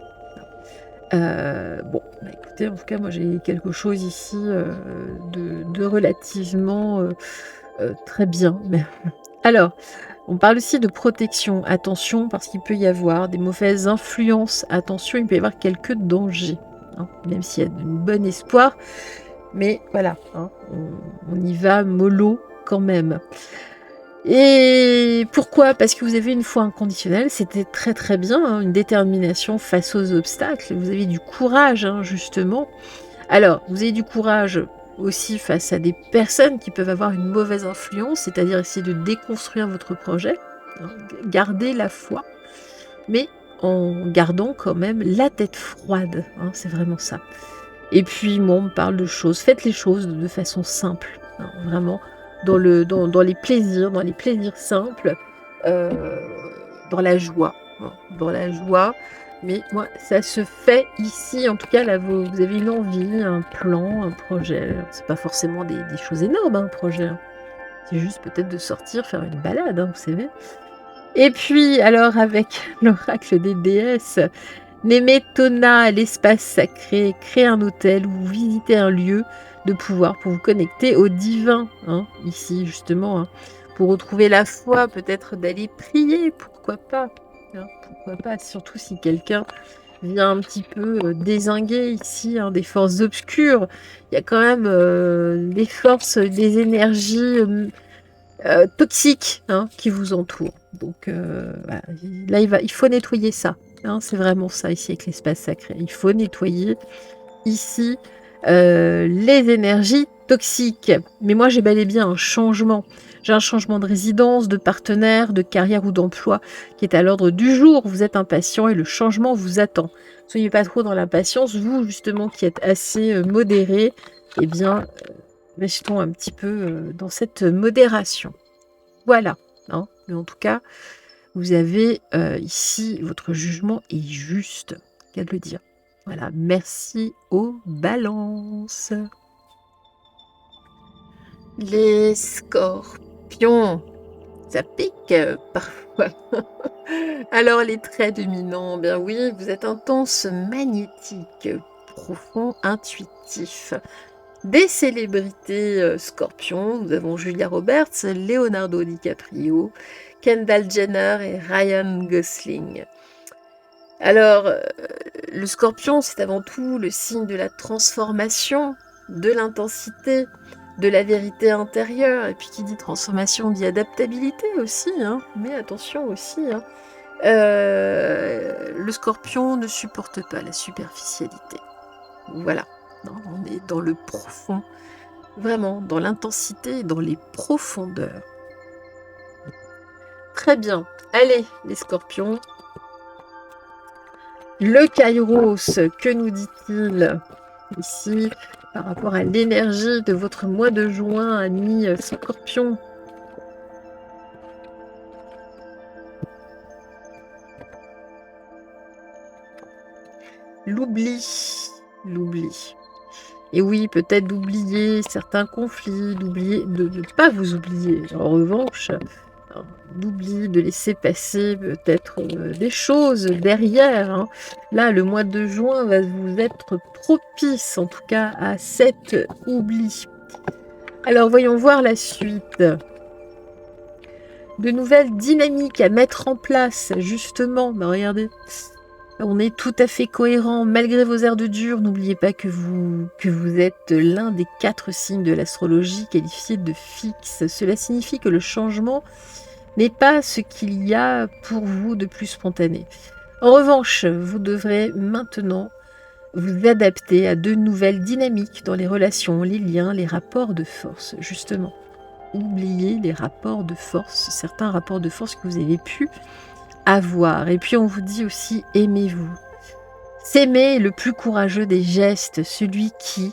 Bon, bah, écoutez, en tout cas, moi j'ai quelque chose ici de relativement très bien. Mais... Alors, on parle aussi de protection. Attention, parce qu'il peut y avoir des mauvaises influences. Attention, il peut y avoir quelques dangers. Hein, même s'il y a un bon espoir. Mais voilà, hein, on y va mollo quand même. Et pourquoi? Parce que vous avez une foi inconditionnelle, c'était très très bien, hein, une détermination face aux obstacles. Vous avez du courage, hein, justement. Alors, vous avez du courage aussi face à des personnes qui peuvent avoir une mauvaise influence, c'est-à-dire essayer de déconstruire votre projet, hein, garder la foi, mais en gardant quand même la tête froide, hein, c'est vraiment ça. Et puis, moi, on me parle de choses, faites les choses de façon simple, hein, vraiment, dans les plaisirs simples, euh, dans la joie, hein, dans la joie. Mais moi, ça se fait ici, en tout cas, là, vous avez une envie, un plan, un projet. C'est pas forcément des choses énormes, hein, un projet. Hein. C'est juste peut-être de sortir, faire une balade, hein, vous savez. Et puis, alors, avec l'oracle des déesses, Nemetona, l'espace sacré, créer un hôtel ou visiter un lieu de pouvoir pour vous connecter au divin, hein, ici justement, hein, pour retrouver la foi, peut-être d'aller prier, pourquoi pas, hein, pourquoi pas, surtout si quelqu'un vient un petit peu dézinguer ici hein, des forces obscures, il y a quand même des forces, des énergies toxiques hein, qui vous entourent. Donc voilà. Là, il faut nettoyer ça. Hein, c'est vraiment ça ici avec l'espace sacré. Il faut nettoyer ici les énergies toxiques. Mais moi, j'ai bel et bien un changement. J'ai un changement de résidence, de partenaire, de carrière ou d'emploi qui est à l'ordre du jour. Vous êtes impatient et le changement vous attend. Soyez pas trop dans l'impatience. Vous, justement, qui êtes assez modéré, eh bien, restons un petit peu dans cette modération. Voilà. Hein. Mais en tout cas, vous avez ici, votre jugement est juste, qu'à le dire. Voilà, merci aux balances. Les scorpions, ça pique parfois. Alors les traits dominants, bien oui, vous êtes intense, magnétique, profond, intuitif. Des célébrités scorpions, nous avons Julia Roberts, Leonardo DiCaprio, Kendall Jenner et Ryan Gosling. Alors, le scorpion, c'est avant tout le signe de la transformation, de l'intensité, de la vérité intérieure. Et puis qui dit transformation dit adaptabilité aussi, hein. Mais attention aussi, hein. Le scorpion ne supporte pas la superficialité. Voilà, non, on est dans le profond, vraiment dans l'intensité, dans les profondeurs. Très bien, allez les scorpions. Le Kairos, que nous dit-il ici par rapport à l'énergie de votre mois de juin, ami Scorpion? L'oubli. Et oui, peut-être d'oublier certains conflits, d'oublier, de ne pas vous oublier. En revanche, d'oublier, de laisser passer peut-être des choses derrière. Hein. Là, le mois de juin va vous être propice, en tout cas, à cet oubli. Alors, voyons voir la suite. De nouvelles dynamiques à mettre en place, justement. Ben, regardez, on est tout à fait cohérent. Malgré vos airs de dur, n'oubliez pas que vous êtes l'un des 4 signes de l'astrologie qualifiés de fixe. Cela signifie que le changement n'est pas ce qu'il y a pour vous de plus spontané. En revanche, vous devrez maintenant vous adapter à de nouvelles dynamiques dans les relations, les liens, les rapports de force, justement. oublier les rapports de force, certains rapports de force que vous avez pu avoir. Et puis on vous dit aussi, aimez-vous. S'aimer est le plus courageux des gestes, celui qui,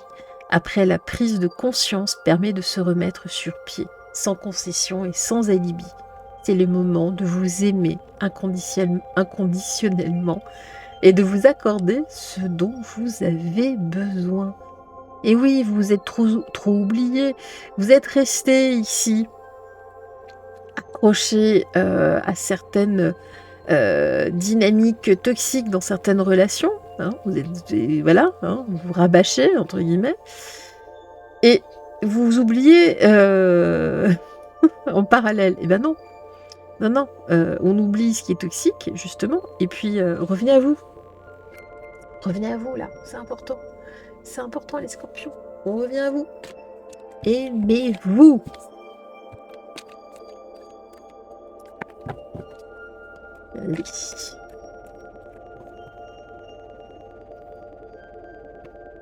après la prise de conscience, permet de se remettre sur pied, sans concession et sans alibi. C'est le moment de vous aimer inconditionnellement et de vous accorder ce dont vous avez besoin. Et oui, vous êtes trop oublié, vous êtes resté ici, accroché à certaines dynamiques toxiques dans certaines relations. Hein, vous êtes, voilà, hein, vous vous rabâchez, entre guillemets, et vous oubliez en parallèle. Eh ben non, non, on oublie ce qui est toxique, justement, et puis revenez à vous. Revenez à vous, là, c'est important. C'est important, les scorpions. On revient à vous. Aimez-vous. Allez.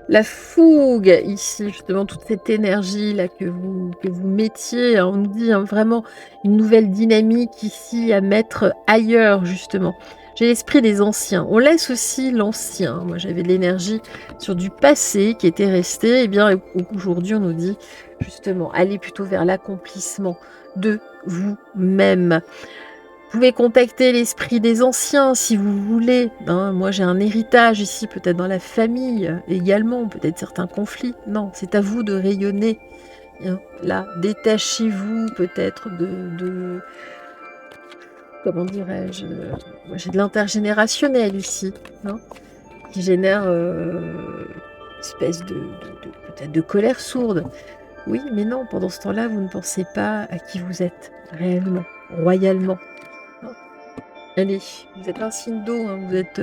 La fougue, ici, justement, toute cette énergie-là que vous mettiez, on nous dit vraiment une nouvelle dynamique ici à mettre ailleurs, justement. J'ai l'esprit des anciens. On laisse aussi l'ancien. Moi, j'avais de l'énergie sur du passé qui était resté. Eh bien, aujourd'hui, on nous dit, justement, allez plutôt vers l'accomplissement de vous-même. Vous pouvez contacter l'esprit des anciens si vous voulez. Hein, moi, j'ai un héritage ici, peut-être dans la famille également, peut-être certains conflits. Non, c'est à vous de rayonner. Hein, là, détachez-vous peut-être de comment dirais-je, moi, j'ai de l'intergénérationnel ici, hein, qui génère une espèce peut-être de colère sourde. Oui, mais non, pendant ce temps-là, vous ne pensez pas à qui vous êtes réellement, royalement. Allez, vous êtes un signe d'eau, hein, vous êtes,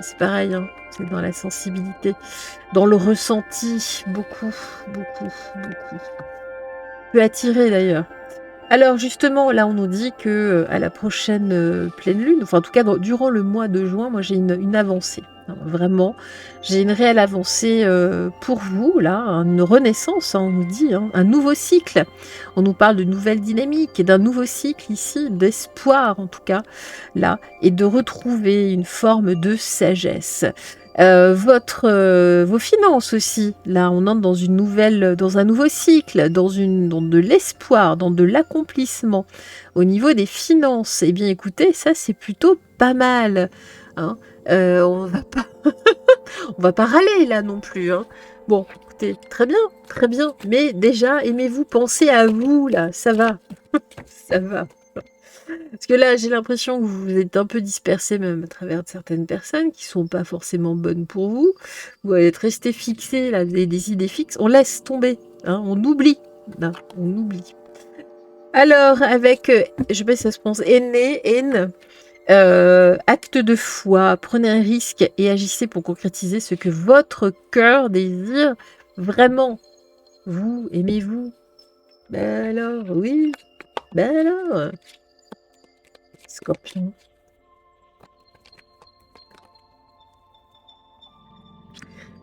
c'est pareil, hein, vous êtes dans la sensibilité, dans le ressenti, beaucoup. Peut attirer d'ailleurs. Alors justement, là on nous dit que à la prochaine pleine lune, enfin en tout cas durant le mois de juin, moi j'ai une avancée. Hein, vraiment, j'ai une réelle avancée pour vous, là, une renaissance, hein, on nous dit, hein, un nouveau cycle. On nous parle de nouvelles dynamiques et d'un nouveau cycle ici, d'espoir en tout cas, là, et de retrouver une forme de sagesse. Vos finances aussi, là on entre dans un nouveau cycle, dans de l'espoir, dans de l'accomplissement. Au niveau des finances, eh bien écoutez, ça c'est plutôt pas mal. Hein. On va pas râler là non plus. Hein. Bon, écoutez, très bien, mais déjà aimez-vous, pensez à vous là, ça va, ça va. Parce que là, j'ai l'impression que vous êtes un peu dispersé même à travers certaines personnes qui sont pas forcément bonnes pour vous. Vous êtes resté fixé, là, des idées fixes. On laisse tomber, hein, on oublie. Non, on oublie. Alors, avec, je sais pas si ça se prononce, acte de foi, prenez un risque et agissez pour concrétiser ce que votre cœur désire vraiment. Vous, aimez-vous? Ben alors, oui. Ben alors. Scorpion.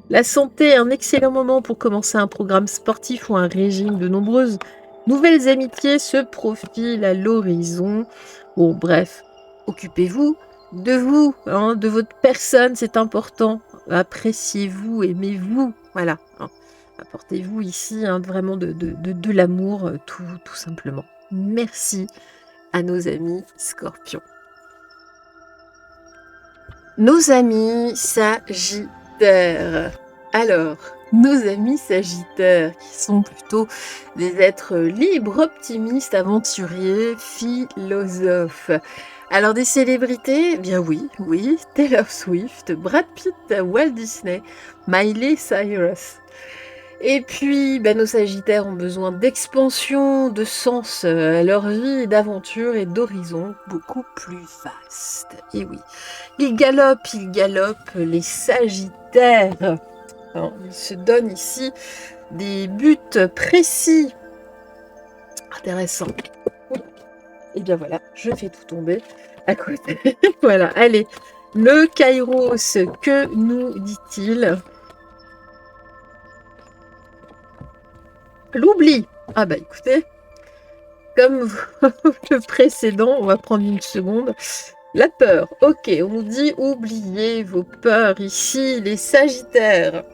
La santé est un excellent moment pour commencer un programme sportif ou un régime. De nombreuses nouvelles amitiés se profilent à l'horizon. Bon, bref, occupez-vous de vous, hein, de votre personne, c'est important. Appréciez-vous, aimez-vous, voilà. Hein. Apportez-vous ici hein, vraiment de l'amour, tout simplement. Merci à nos amis Scorpions. Nos amis Sagittaires. Alors, nos amis Sagittaires, qui sont plutôt des êtres libres, optimistes, aventuriers, philosophes. Alors, des célébrités, eh bien oui, Taylor Swift, Brad Pitt, Walt Disney, Miley Cyrus. Et puis, nos Sagittaires ont besoin d'expansion, de sens à leur vie, d'aventure et d'horizons beaucoup plus vastes. Et oui, ils galopent, les Sagittaires. Alors, ils se donnent ici des buts précis. Intéressant. Et bien voilà, je fais tout tomber à côté. Voilà, allez, le Kairos, que nous dit-il ? L'oubli. Ah bah écoutez, comme le précédent, on va prendre une seconde. La peur, ok, on nous dit oubliez vos peurs ici, les Sagittaires.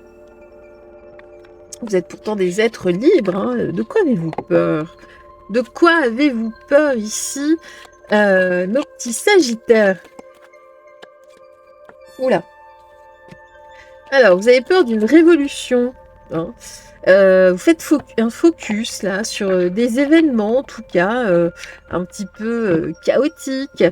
Vous êtes pourtant des êtres libres, hein. De quoi avez-vous peur? De quoi avez-vous peur ici, nos petits Sagittaires? Oula. Alors, vous avez peur d'une révolution, hein. Vous faites un focus là sur des événements, en tout cas, un petit peu chaotiques.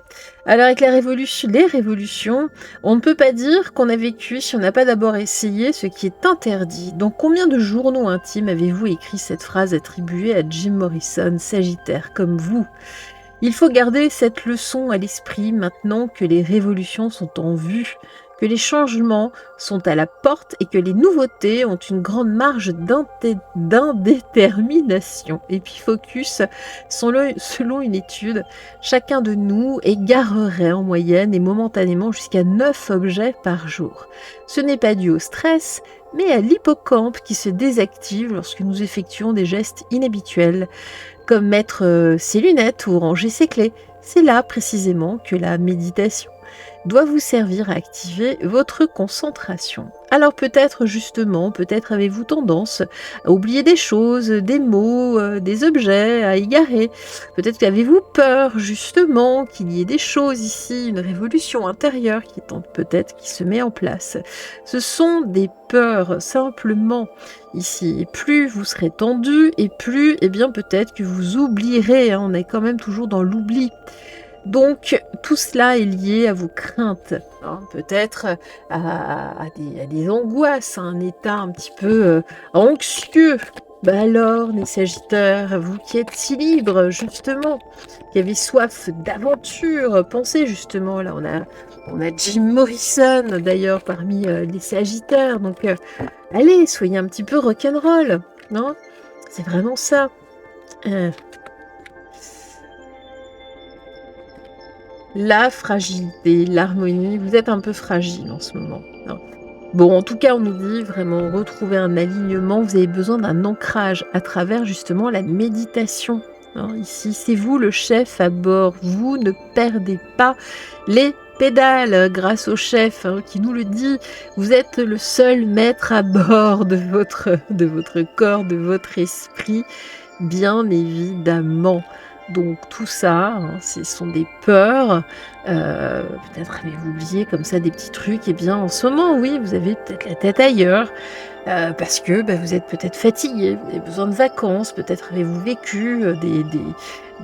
Alors, avec les révolutions, on ne peut pas dire qu'on a vécu si on n'a pas d'abord essayé ce qui est interdit. Dans combien de journaux intimes avez-vous écrit cette phrase attribuée à Jim Morrison, Sagittaire, comme vous? Il faut garder cette leçon à l'esprit maintenant que les révolutions sont en vue, que les changements sont à la porte et que les nouveautés ont une grande marge d'indétermination. Et puis focus, selon une étude, chacun de nous égarerait en moyenne et momentanément jusqu'à 9 objets par jour. Ce n'est pas dû au stress, mais à l'hippocampe qui se désactive lorsque nous effectuons des gestes inhabituels, comme mettre ses lunettes ou ranger ses clés. C'est là précisément que la méditation doit vous servir à activer votre concentration. Alors peut-être justement, peut-être avez-vous tendance à oublier des choses, des mots, des objets, à égarer. Peut-être qu'avez-vous peur justement qu'il y ait des choses ici, une révolution intérieure qui tente peut-être, qui se met en place. Ce sont des peurs simplement ici. Et plus vous serez tendu, et plus, eh bien peut-être que vous oublierez, hein, on est quand même toujours dans l'oubli. Donc, tout cela est lié à vos craintes, hein, peut-être à des angoisses, à un état un petit peu anxieux. Bah alors, les Sagittaires, vous qui êtes si libres, justement, qui avez soif d'aventure, pensez justement, là, on a Jim Morrison, d'ailleurs, parmi les Sagittaires, donc allez, soyez un petit peu rock'n'roll, non? C'est vraiment ça. La fragilité, l'harmonie, vous êtes un peu fragile en ce moment. Hein. Bon, en tout cas, on nous dit vraiment retrouver un alignement. Vous avez besoin d'un ancrage à travers justement la méditation. Hein. Ici, c'est vous le chef à bord. Vous ne perdez pas les pédales grâce au chef hein, qui nous le dit. Vous êtes le seul maître à bord de votre corps, de votre esprit, bien évidemment. Donc tout ça, hein, ce sont des peurs. Peut-être avez-vous oublié comme ça des petits trucs. Eh bien, en ce moment, oui, vous avez peut-être la tête ailleurs. Parce que vous êtes peut-être fatigué, vous avez besoin de vacances. Peut-être avez-vous vécu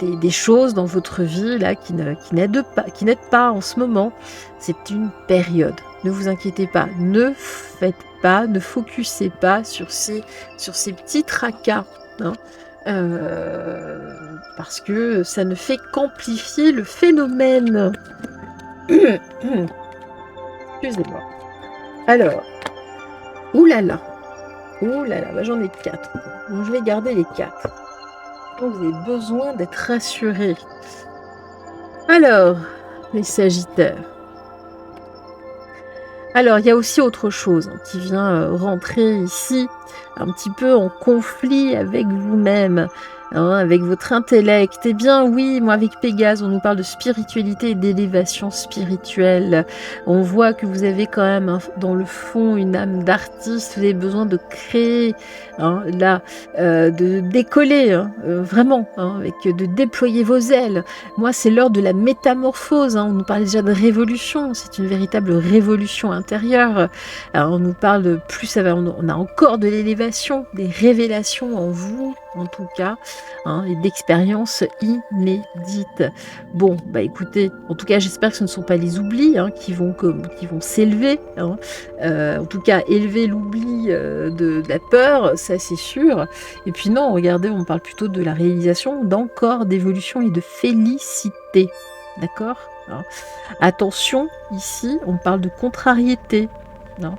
des choses dans votre vie là, qui n'aident pas en ce moment. C'est une période. Ne vous inquiétez pas. Ne focusez pas sur ces petits tracas. Hein. Parce que ça ne fait qu'amplifier le phénomène. Excusez-moi. Alors, oulala, j'en ai 4. Donc je vais garder les 4. Donc vous avez besoin d'être rassurés. Alors, les Sagittaires. Alors, il y a aussi autre chose qui vient rentrer ici, un petit peu en conflit avec vous-même, hein, avec votre intellect. Eh bien oui, moi avec Pégase, on nous parle de spiritualité et d'élévation spirituelle. On voit que vous avez quand même dans le fond une âme d'artiste, vous avez besoin de créer, hein, là, de décoller, hein, vraiment, hein, de déployer vos ailes. Moi, c'est l'heure de la métamorphose. Hein. On nous parle déjà de révolution. C'est une véritable révolution intérieure. Alors, on nous parle de plus, on a encore de l'élévation, des révélations en vous, en tout cas, hein, et d'expériences inédites. Bon, écoutez, en tout cas, j'espère que ce ne sont pas les oublis hein, qui vont s'élever. Hein. En tout cas, élever l'oubli de la peur, ça c'est sûr. Et puis non, regardez, on parle plutôt de la réalisation d'encore d'évolution et de félicité. D'accord hein. Attention, ici, on parle de contrariété. Hein.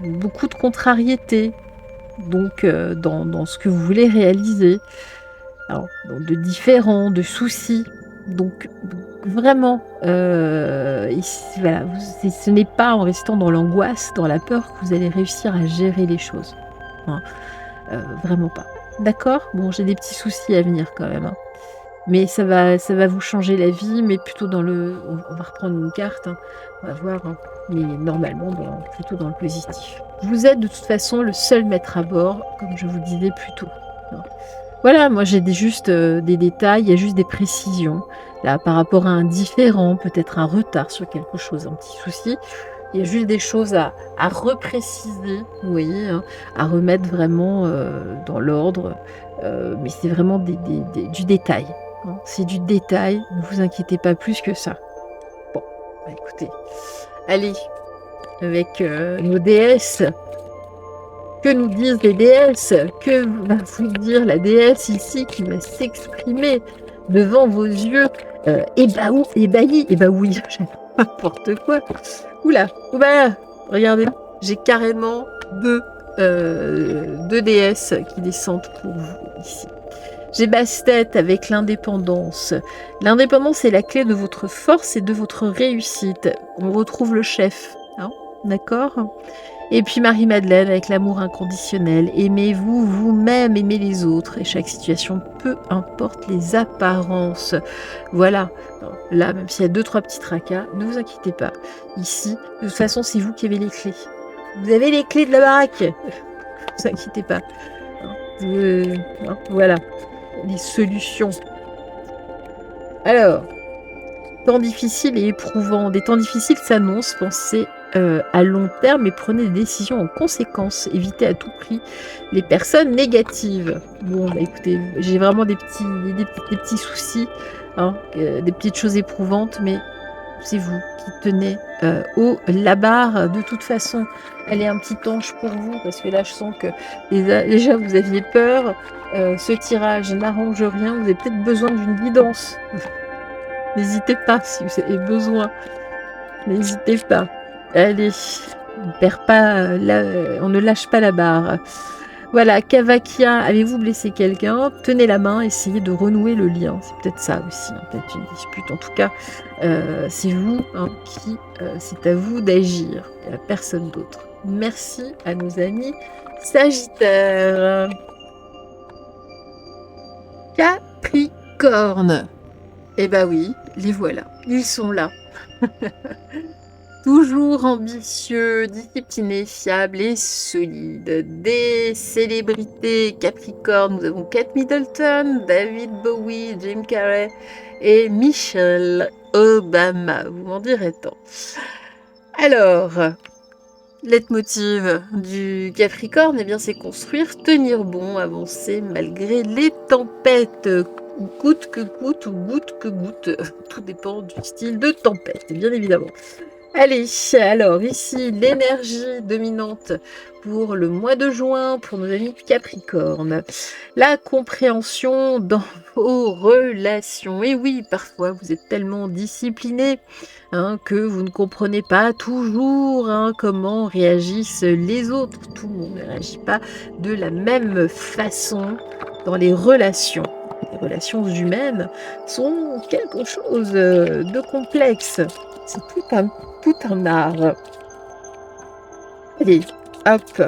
Beaucoup de contrariété. Donc, dans ce que vous voulez réaliser. Alors, de différents, de soucis. Donc, vraiment, ici, voilà, ce n'est pas en restant dans l'angoisse, dans la peur, que vous allez réussir à gérer les choses. Hein. Vraiment pas. D'accord? Bon, j'ai des petits soucis à venir quand même, hein. Mais ça va vous changer la vie, mais plutôt dans le on va reprendre une carte, hein, on va voir, hein, mais normalement plutôt dans le positif. Vous êtes de toute façon le seul maître à bord, comme je vous disais plus tôt, hein. Voilà, moi j'ai juste, des détails, il y a juste des précisions. Là, par rapport à un différend, peut-être un retard sur quelque chose, un petit souci. Il y a juste des choses à repréciser, vous voyez, hein, à remettre vraiment, dans l'ordre, mais c'est vraiment du détail, hein. C'est du détail, ne vous inquiétez pas plus que ça. Bon, bah, écoutez, allez, avec, nos déesses, que nous disent les déesses? Que va vous dire la déesse ici qui va s'exprimer devant vos yeux, ébahis, oui, n'importe quoi. Oula, oula, regardez, j'ai carrément deux déesses qui descendent pour vous ici. J'ai Bastet avec l'indépendance. L'indépendance est la clé de votre force et de votre réussite. On retrouve le chef, hein, d'accord? Et puis Marie-Madeleine avec l'amour inconditionnel. Aimez-vous vous-même, aimez les autres. Et chaque situation, peu importe les apparences. Voilà. Là, même s'il y a 2-3 petits tracas, ne vous inquiétez pas. Ici, de toute façon, c'est vous qui avez les clés. Vous avez les clés de la baraque. Ne vous inquiétez pas. Voilà. Les solutions. Alors, temps difficiles et éprouvants. Des temps difficiles s'annoncent, pensez à long terme et prenez des décisions en conséquence. Évitez à tout prix les personnes négatives. Bon, bah écoutez, j'ai vraiment des petits soucis, hein, des petites choses éprouvantes, mais c'est vous qui tenez haut la barre. De toute façon, elle est un petit ange pour vous, parce que là, je sens que déjà vous aviez peur. Ce tirage n'arrange rien. Vous avez peut-être besoin d'une guidance. N'hésitez pas si vous avez besoin. N'hésitez pas. Allez, on ne lâche pas la barre. Voilà, Kavakia, avez-vous blessé quelqu'un? Tenez la main, essayez de renouer le lien. C'est peut-être ça aussi, hein, peut-être une dispute. En tout cas, c'est vous, hein, c'est à vous d'agir. Il n'y a personne d'autre. Merci à nos amis Sagittaire. Capricorne. Eh ben oui, les voilà. Ils sont là. Toujours ambitieux, discipliné, fiable et solide. Des célébrités Capricorne, nous avons Kate Middleton, David Bowie, Jim Carrey et Michelle Obama. Vous m'en direz tant. Alors, leitmotiv du Capricorne, eh bien, c'est construire, tenir bon, avancer malgré les tempêtes. Coûte que coûte ou goutte que goutte. Tout dépend du style de tempête, bien évidemment. Allez, alors ici, l'énergie dominante pour le mois de juin, pour nos amis Capricorne. La compréhension dans vos relations. Et oui, parfois, vous êtes tellement discipliné, hein, que vous ne comprenez pas toujours, hein, comment réagissent les autres. Tout le monde ne réagit pas de la même façon dans les relations. Les relations humaines sont quelque chose de complexe. C'est tout un art. Allez, hop.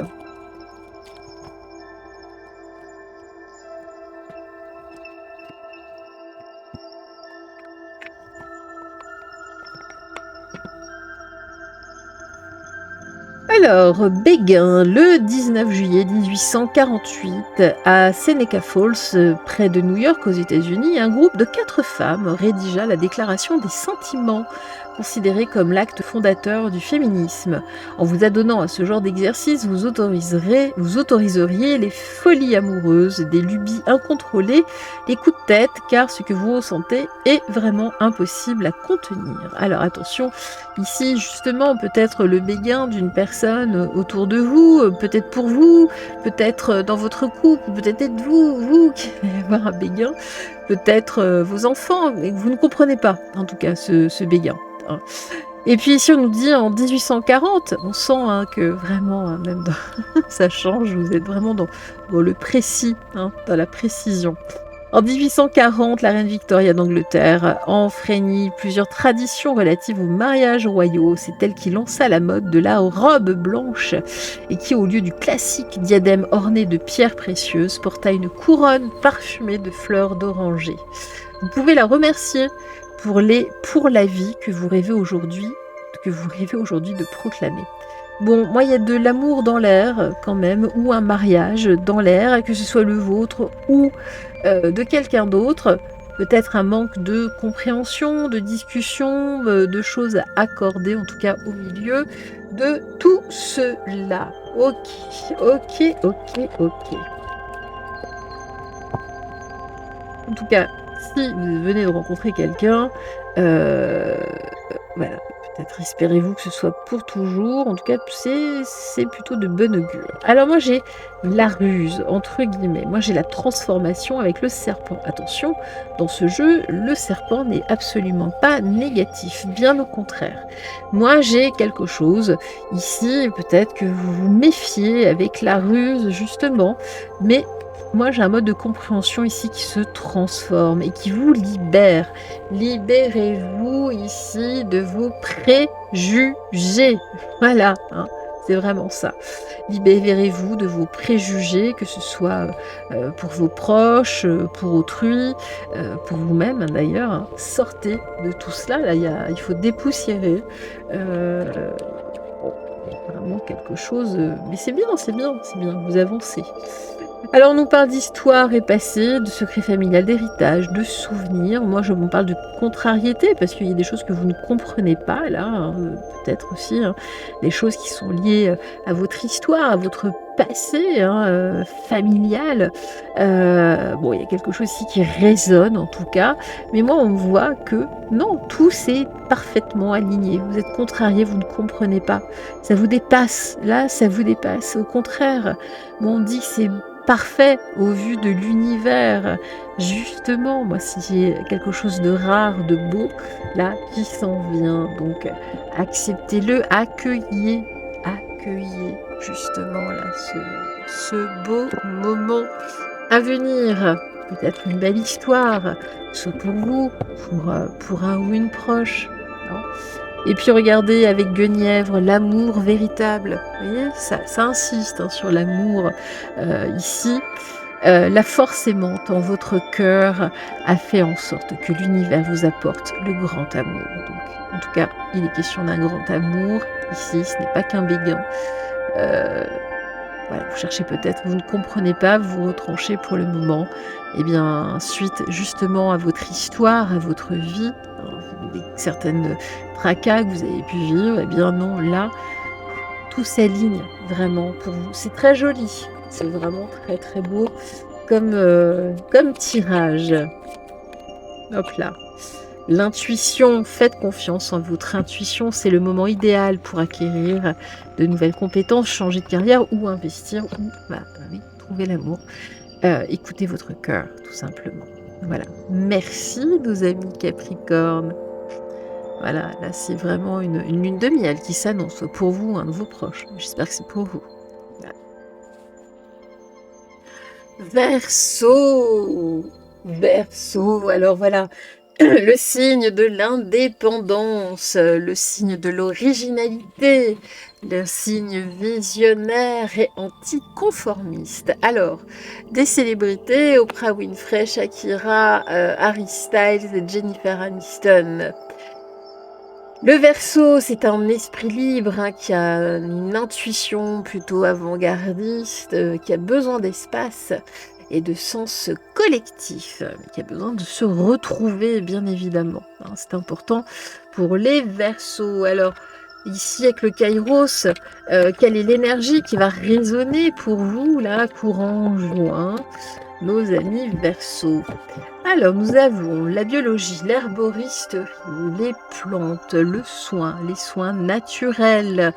Alors, Béguin, le 19 juillet 1848, à Seneca Falls, près de New York aux États-Unis, un groupe de 4 femmes rédigea la Déclaration des sentiments, considérée comme l'acte fondateur du féminisme. En vous adonnant à ce genre d'exercice, vous autoriseriez les folies amoureuses, des lubies incontrôlées, les coups de tête, car ce que vous ressentez est vraiment impossible à contenir. Alors attention, ici justement, peut-être le béguin d'une personne autour de vous, peut-être pour vous, peut-être dans votre couple, peut-être êtes-vous qui allez avoir un béguin, peut-être vos enfants, mais vous ne comprenez pas, en tout cas, ce béguin. Et puis ici on nous dit en 1840, on sent, hein, que vraiment, hein, même ça change, vous êtes vraiment dans le précis, hein, dans la précision. En 1840, la reine Victoria d'Angleterre enfreignit plusieurs traditions relatives aux mariages royaux. C'est elle qui lança la mode de la robe blanche et qui, au lieu du classique diadème orné de pierres précieuses, porta une couronne parfumée de fleurs d'oranger. Vous pouvez la remercier pour la vie que vous rêvez aujourd'hui de proclamer. Bon, moi, il y a de l'amour dans l'air quand même, ou un mariage dans l'air, que ce soit le vôtre ou de quelqu'un d'autre. Peut-être un manque de compréhension, de discussion, de choses à accorder, en tout cas au milieu de tout cela. Ok. En tout cas, si vous venez de rencontrer quelqu'un, voilà, peut-être espérez-vous que ce soit pour toujours. En tout cas, c'est plutôt de bon augure. Alors moi, j'ai la ruse, entre guillemets. Moi, j'ai la transformation avec le serpent. Attention, dans ce jeu, le serpent n'est absolument pas négatif, bien au contraire. Moi, j'ai quelque chose ici, peut-être que vous vous méfiez avec la ruse, justement, mais moi, j'ai un mode de compréhension ici qui se transforme et qui vous libère. Libérez-vous ici de vos préjugés. Voilà, hein, c'est vraiment ça. Libérez-vous de vos préjugés, que ce soit pour vos proches, pour autrui, pour vous-même hein, d'ailleurs. Hein. Sortez de tout cela. Là, il faut dépoussiérer. Bon, vraiment quelque chose. Mais c'est bien. Vous avancez. Alors on nous parle d'histoire et passé, de secret familial, d'héritage, de souvenirs. Moi je vous parle de contrariété parce qu'il y a des choses que vous ne comprenez pas là, hein, peut-être aussi hein, des choses qui sont liées à votre histoire, à votre passé hein, familial. Bon il y a quelque chose ici qui résonne en tout cas, mais moi on voit que non, tout c'est parfaitement aligné. Vous êtes contrarié, vous ne comprenez pas. Ça vous dépasse, là ça vous dépasse. Au contraire, bon, on dit que c'est parfait au vu de l'univers. Justement, moi, si j'ai quelque chose de rare, de beau, là, qui s'en vient. Donc, acceptez-le, accueillez justement là ce beau moment à venir. Peut-être une belle histoire, soit pour vous, pour un ou une proche. Non. Et puis regardez avec Guenièvre, l'amour véritable. Vous voyez, ça insiste hein, sur l'amour ici. La force aimante en votre cœur a fait en sorte que l'univers vous apporte le grand amour. Donc, en tout cas, il est question d'un grand amour. Ici, ce n'est pas qu'un béguin. Voilà, vous cherchez peut-être, vous ne comprenez pas, vous vous retranchez pour le moment. Eh bien, suite justement à votre histoire, à votre vie, certaines tracas que vous avez pu vivre, eh bien non, là, tout s'aligne vraiment pour vous. C'est très joli, c'est vraiment très très beau comme tirage. Hop là. L'intuition, faites confiance en votre intuition, c'est le moment idéal pour acquérir de nouvelles compétences, changer de carrière ou investir ou oui, trouver l'amour. Écoutez votre cœur, tout simplement. Voilà. Merci, nos amis Capricorne. Voilà, là c'est vraiment une lune de miel qui s'annonce pour vous, un de vos proches. J'espère que c'est pour vous. Voilà. Verseau, alors voilà, le signe de l'indépendance, le signe de l'originalité, le signe visionnaire et anticonformiste. Alors, des célébrités, Oprah Winfrey, Shakira, Harry Styles et Jennifer Aniston. Le Verseau, c'est un esprit libre hein, qui a une intuition plutôt avant-gardiste, qui a besoin d'espace et de sens collectif, qui a besoin de se retrouver bien évidemment. Hein, c'est important pour les Verseaux. Alors ici avec le Kairos, quelle est l'énergie qui va résonner pour vous là courant juin, nos amis Verseaux? Alors, nous avons la biologie, l'herboristerie, les plantes, le soin, les soins naturels.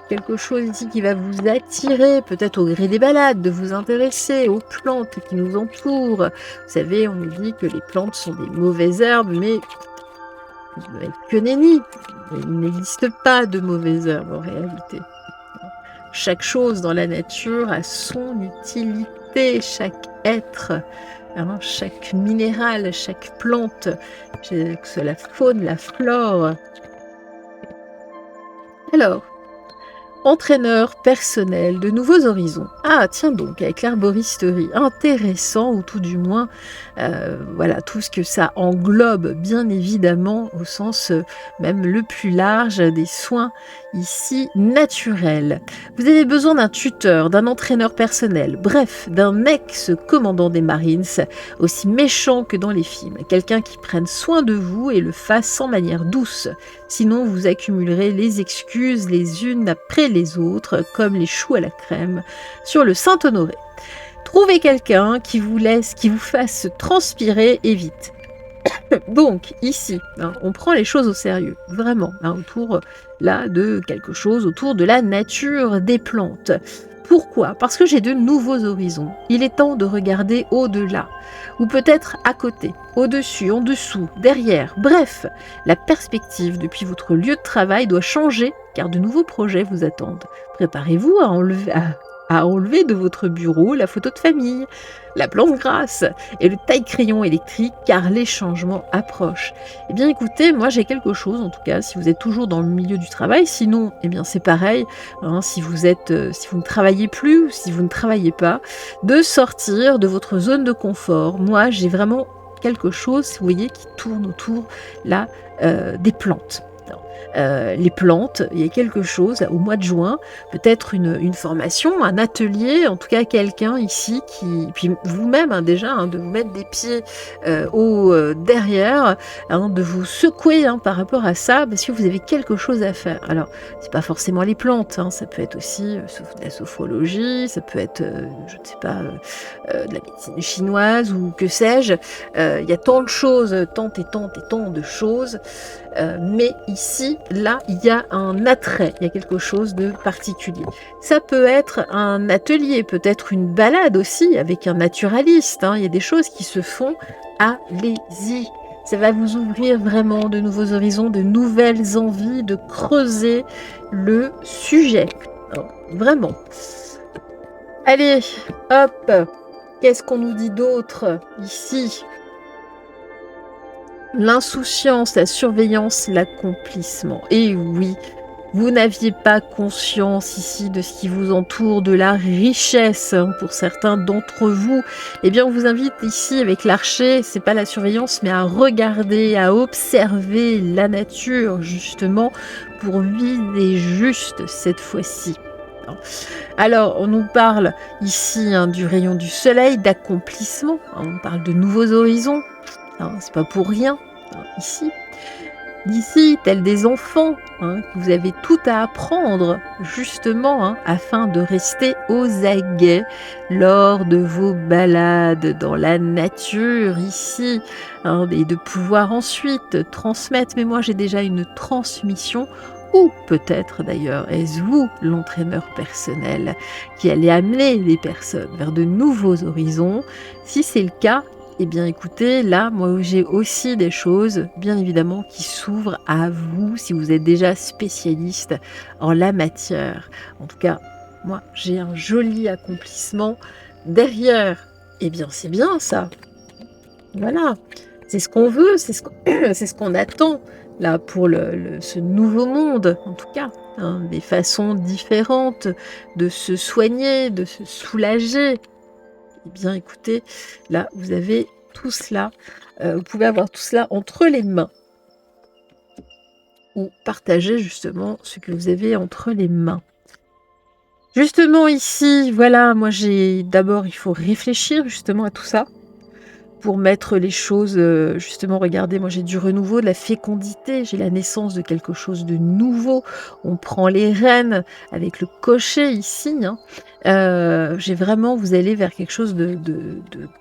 Quelque chose ici qui va vous attirer, peut-être au gré des balades, de vous intéresser aux plantes qui nous entourent. Vous savez, on nous dit que les plantes sont des mauvaises herbes, mais que nenni, il n'existe pas de mauvaises herbes en réalité. Chaque chose dans la nature a son utilité, chaque être hein, chaque minéral, chaque plante, que ce soit la faune, la flore. Alors, entraîneur personnel de nouveaux horizons. Ah, tiens donc, avec l'herboristerie, intéressant, ou tout du moins, voilà, tout ce que ça englobe, bien évidemment, au sens même le plus large des soins ici naturels. Vous avez besoin d'un tuteur, d'un entraîneur personnel, bref, d'un ex-commandant des Marines, aussi méchant que dans les films. Quelqu'un qui prenne soin de vous et le fasse sans manière douce. Sinon, vous accumulerez les excuses les unes après les autres, comme les choux à la crème, sur le Saint-Honoré. Trouvez quelqu'un qui vous fasse transpirer et vite. Donc, ici, hein, on prend les choses au sérieux, vraiment, hein, autour là de quelque chose, autour de la nature des plantes. Pourquoi? Parce que j'ai de nouveaux horizons. Il est temps de regarder au-delà, ou peut-être à côté, au-dessus, en dessous, derrière. Bref, la perspective depuis votre lieu de travail doit changer, car de nouveaux projets vous attendent. Préparez-vous à enlever de votre bureau la photo de famille, la plante grasse et le taille-crayon électrique, car les changements approchent. Eh bien écoutez, moi j'ai quelque chose, en tout cas, si vous êtes toujours dans le milieu du travail, sinon, eh bien c'est pareil, hein, si vous ne travaillez plus, ou si vous ne travaillez pas, de sortir de votre zone de confort. Moi j'ai vraiment quelque chose, vous voyez, qui tourne autour là des plantes. Les plantes, il y a quelque chose au mois de juin, peut-être une formation, un atelier, en tout cas quelqu'un ici qui, puis vous-même hein, déjà, hein, de vous mettre des pieds derrière, hein, de vous secouer hein, par rapport à ça, parce que vous avez quelque chose à faire. Alors, c'est pas forcément les plantes, hein, ça peut être aussi de la sophrologie, ça peut être, je ne sais pas, de la médecine chinoise ou que sais-je. Il y a tant de choses, tant de choses. Mais ici, là, il y a un attrait, il y a quelque chose de particulier. Ça peut être un atelier, peut-être une balade aussi avec un naturaliste. Hein. Il y a des choses qui se font. Allez-y. Ça va vous ouvrir vraiment de nouveaux horizons, de nouvelles envies, de creuser le sujet. Alors, vraiment. Allez, hop. Qu'est-ce qu'on nous dit d'autre ici ? L'insouciance, la surveillance, l'accomplissement. Et oui, vous n'aviez pas conscience ici de ce qui vous entoure, de la richesse hein, pour certains d'entre vous. Eh bien, on vous invite ici avec l'archer, c'est pas la surveillance, mais à regarder, à observer la nature justement pour viser juste cette fois-ci. Alors, on nous parle ici hein, du rayon du soleil, d'accomplissement. On parle de nouveaux horizons. C'est pas pour rien, ici. D'ici, tels des enfants, que vous avez tout à apprendre, justement, afin de rester aux aguets lors de vos balades dans la nature, ici, et de pouvoir ensuite transmettre. Mais moi, j'ai déjà une transmission, ou peut-être d'ailleurs, est-ce vous, l'entraîneur personnel, qui allez amener les personnes vers de nouveaux horizons. Si c'est le cas, eh bien écoutez, là, moi j'ai aussi des choses, bien évidemment, qui s'ouvrent à vous si vous êtes déjà spécialiste en la matière. En tout cas, moi j'ai un joli accomplissement derrière. Eh bien c'est bien ça. Voilà, c'est ce qu'on veut, c'est ce qu'on attend là pour ce nouveau monde, en tout cas. Des façons différentes de se soigner, de se soulager. Eh bien, écoutez, là, vous avez tout cela. Vous pouvez avoir tout cela entre les mains. Ou partager justement ce que vous avez entre les mains. Justement ici, voilà, moi d'abord, il faut réfléchir justement à tout ça. Pour mettre les choses, justement, regardez, moi j'ai du renouveau, de la fécondité, j'ai la naissance de quelque chose de nouveau. On prend les rênes avec le cocher ici. J'ai vraiment, vous allez vers quelque chose de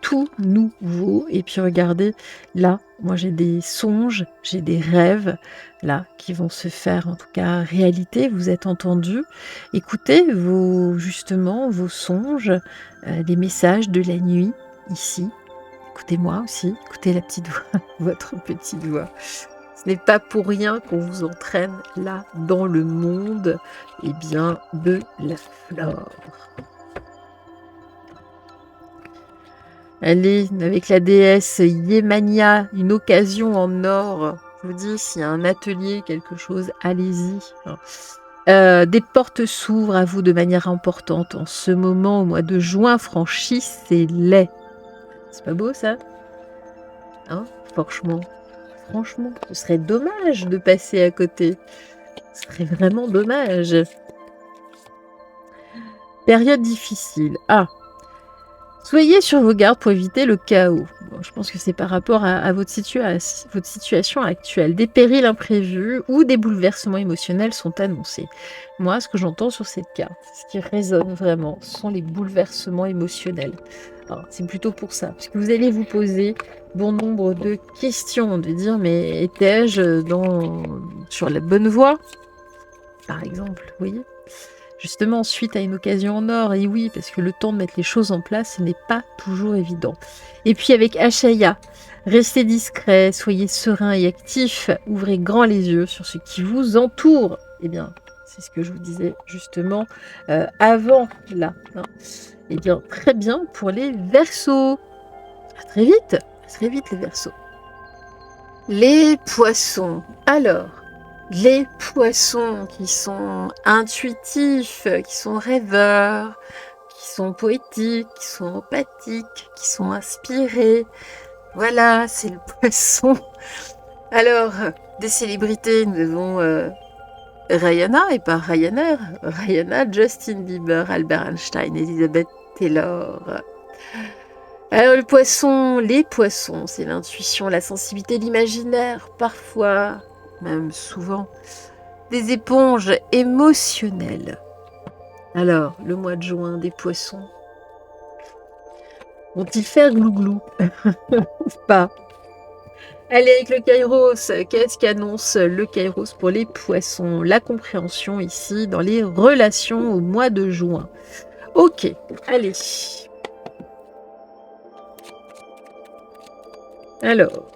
tout nouveau. Et puis regardez, là, moi j'ai des songes, j'ai des rêves, là, qui vont se faire en tout cas réalité. Vous êtes entendus. Écoutez justement vos songes, les messages de la nuit ici. Écoutez-moi aussi, écoutez la petite voix, votre petite voix. Ce n'est pas pour rien qu'on vous entraîne là dans le monde bien, de la flore. Allez, avec la déesse Yemania, une occasion en or. Je vous dis, s'il y a un atelier, quelque chose, allez-y. Des portes s'ouvrent à vous de manière importante. En ce moment, au mois de juin, franchissez-les. C'est pas beau, ça? Hein? Franchement, ce serait dommage de passer à côté. Ce serait vraiment dommage. Période difficile. Soyez sur vos gardes pour éviter le chaos. Bon, je pense que c'est par rapport à votre situation actuelle. Des périls imprévus ou des bouleversements émotionnels sont annoncés. Moi, ce que j'entends sur cette carte, ce qui résonne vraiment, ce sont les bouleversements émotionnels. Alors, c'est plutôt pour ça, parce que vous allez vous poser bon nombre de questions, de dire, mais étais-je sur la bonne voie, par exemple, vous voyez ? Justement, suite à une occasion en or, et oui, parce que le temps de mettre les choses en place, ce n'est pas toujours évident. Et puis avec Ashaya, restez discret, soyez serein et actif, ouvrez grand les yeux sur ce qui vous entoure. Eh bien, c'est ce que je vous disais justement avant là. Eh bien, très bien pour les Verseaux. À très vite les Verseaux. Les Poissons. Alors, les poissons qui sont intuitifs, qui sont rêveurs, qui sont poétiques, qui sont empathiques, qui sont inspirés. Voilà, c'est le poisson. Alors, des célébrités, nous avons Rihanna, et pas Ryanair. Rihanna, Justin Bieber, Albert Einstein, Elizabeth Taylor. Alors, les poissons, c'est l'intuition, la sensibilité, l'imaginaire, parfois, même souvent, des éponges émotionnelles. Alors, le mois de juin, des poissons, vont-ils faire glouglou ou pas? Allez, avec le Kairos, qu'est-ce qu'annonce le Kairos pour les poissons? La compréhension ici dans les relations au mois de juin. Ok, allez. Alors,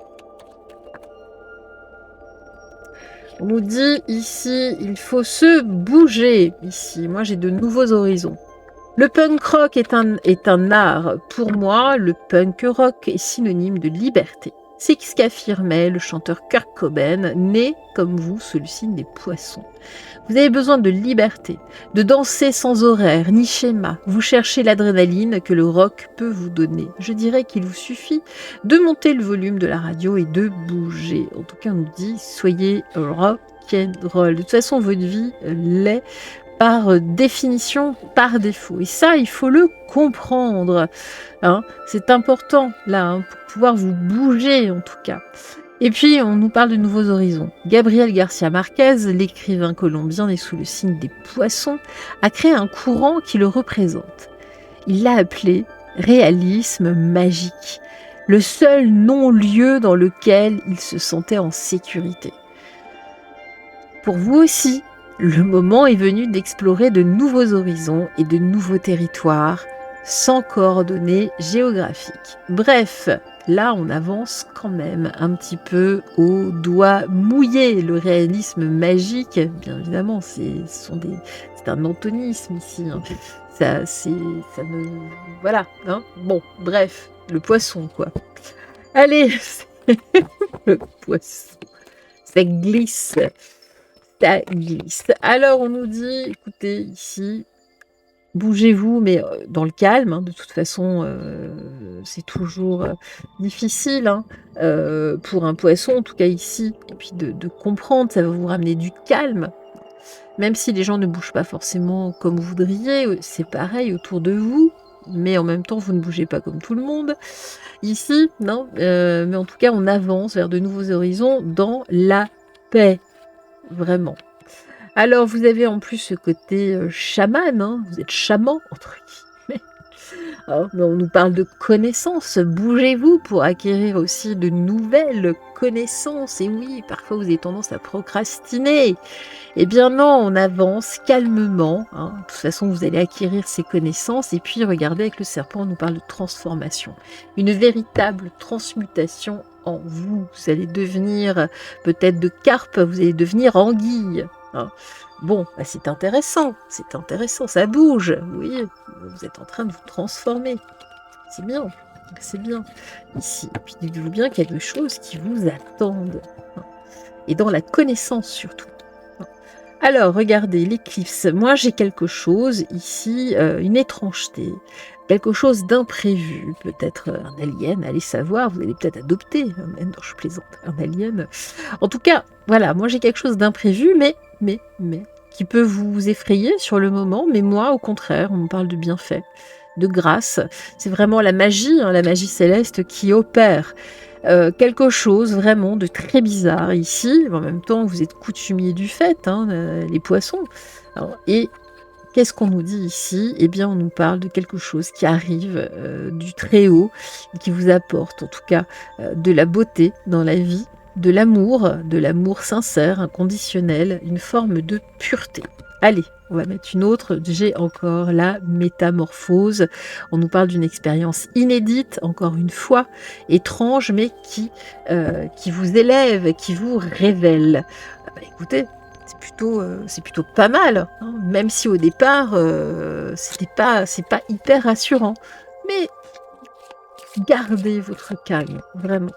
on nous dit ici, il faut se bouger. Ici, moi j'ai de nouveaux horizons. Le punk rock est un art. Pour moi, le punk rock est synonyme de liberté. C'est ce qu'affirmait le chanteur Kurt Cobain, né comme vous sous le signe des poissons. Vous avez besoin de liberté, de danser sans horaire ni schéma. Vous cherchez l'adrénaline que le rock peut vous donner. Je dirais qu'il vous suffit de monter le volume de la radio et de bouger. En tout cas, on nous dit soyez rock'n'roll. De toute façon, votre vie l'est par définition, par défaut. Et ça, il faut le comprendre. C'est important, là, pour pouvoir vous bouger, en tout cas. Et puis, on nous parle de nouveaux horizons. Gabriel Garcia Marquez, l'écrivain colombien né sous le signe des poissons, a créé un courant qui le représente. Il l'a appelé réalisme magique, le seul non-lieu dans lequel il se sentait en sécurité. Pour vous aussi, le moment est venu d'explorer de nouveaux horizons et de nouveaux territoires sans coordonnées géographiques. Bref, là on avance quand même un petit peu au doigt mouillé. Le réalisme magique, bien évidemment, c'est un antonisme ici. Voilà. Bon, bref, le poisson quoi. Allez, le poisson, ça glisse. Ça glisse. Alors on nous dit, écoutez, ici, bougez-vous, mais dans le calme. De toute façon, c'est toujours difficile pour un poisson, en tout cas ici. Et puis de comprendre, ça va vous ramener du calme. Même si les gens ne bougent pas forcément comme vous voudriez, c'est pareil autour de vous. Mais en même temps, vous ne bougez pas comme tout le monde. Ici, non. Mais en tout cas, on avance vers de nouveaux horizons dans la paix. Vraiment. Alors, vous avez en plus ce côté chaman, vous êtes chaman, entre guillemets. Mais on nous parle de connaissances. Bougez-vous pour acquérir aussi de nouvelles connaissances. Et oui, parfois vous avez tendance à procrastiner. Eh bien non, on avance calmement. De toute façon, vous allez acquérir ces connaissances. Et puis, regardez, avec le serpent, on nous parle de transformation. Une véritable transmutation en vous. Vous allez devenir peut-être de carpe, vous allez devenir anguille. Bon, c'est intéressant, ça bouge, oui, vous êtes en train de vous transformer, c'est bien. C'est bien, ici. Et puis dites-vous bien qu'il y a des choses qui vous attendent. Hein. Et dans la connaissance surtout. Hein. Alors, regardez, l'éclipse. Moi, j'ai quelque chose ici, une étrangeté. Quelque chose d'imprévu. Peut-être un alien, allez savoir. Vous allez peut-être adopter. Même, non, je plaisante, un alien. En tout cas, voilà, moi j'ai quelque chose d'imprévu, mais, qui peut vous effrayer sur le moment. Mais moi, au contraire, on me parle de bienfait, de grâce. C'est vraiment hein, la magie céleste qui opère quelque chose vraiment de très bizarre ici. En même temps, vous êtes coutumier du fait, hein, les poissons. Alors, et qu'est-ce qu'on nous dit ici? Eh bien, on nous parle de quelque chose qui arrive du très haut, qui vous apporte en tout cas de la beauté dans la vie, de l'amour sincère, inconditionnel, une forme de pureté. Allez, on va mettre une autre. J'ai encore la métamorphose. On nous parle d'une expérience inédite, encore une fois, étrange, mais qui vous élève, qui vous révèle. Écoutez, c'est plutôt pas mal, hein, même si au départ, c'est pas hyper rassurant. Mais gardez votre calme, vraiment.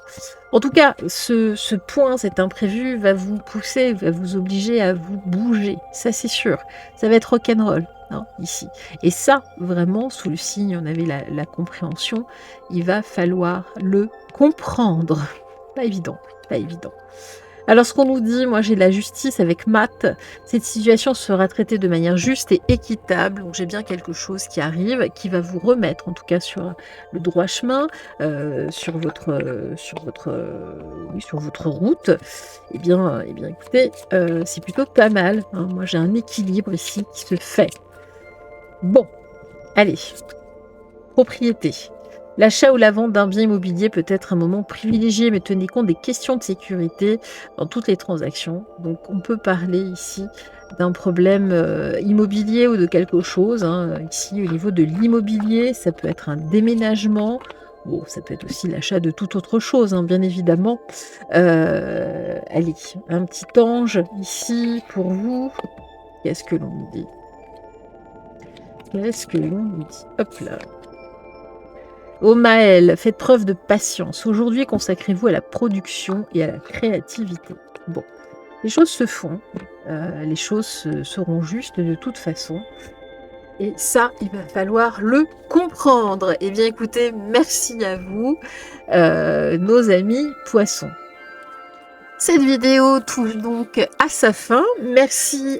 En tout cas, ce point, cet imprévu, va vous pousser, va vous obliger à vous bouger. Ça, c'est sûr. Ça va être rock'n'roll, hein, ici. Et ça, vraiment, sous le signe, on avait la compréhension, il va falloir le comprendre. Pas évident, pas évident. Alors ce qu'on nous dit, moi j'ai la justice avec Matt, cette situation sera traitée de manière juste et équitable, donc j'ai bien quelque chose qui arrive, qui va vous remettre en tout cas sur le droit chemin, sur votre route. Eh bien écoutez, c'est plutôt pas mal, hein. Moi j'ai un équilibre ici qui se fait. Bon, allez, propriété. L'achat ou la vente d'un bien immobilier peut être un moment privilégié, mais tenez compte des questions de sécurité dans toutes les transactions. Donc on peut parler ici d'un problème immobilier ou de quelque chose. Hein. Ici, au niveau de l'immobilier, ça peut être un déménagement. Bon, ça peut être aussi l'achat de toute autre chose, hein, bien évidemment. Allez, un petit ange ici pour vous. Qu'est-ce que l'on nous dit? Qu'est-ce que l'on nous dit? Hop là. Ô Maël, faites preuve de patience. Aujourd'hui, consacrez-vous à la production et à la créativité. Bon, les choses se font, les choses seront justes de toute façon. Et ça, il va falloir le comprendre. Eh bien, écoutez, merci à vous, nos amis poissons. Cette vidéo touche donc à sa fin. Merci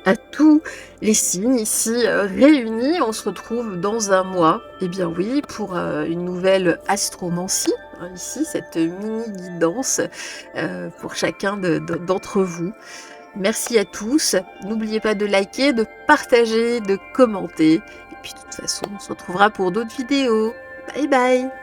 à tous les signes ici réunis. On se retrouve dans un mois, oui, pour une nouvelle astromancie. Hein, ici, cette mini-guidance pour chacun d'entre vous. Merci à tous. N'oubliez pas de liker, de partager, de commenter. Et puis de toute façon, on se retrouvera pour d'autres vidéos. Bye bye!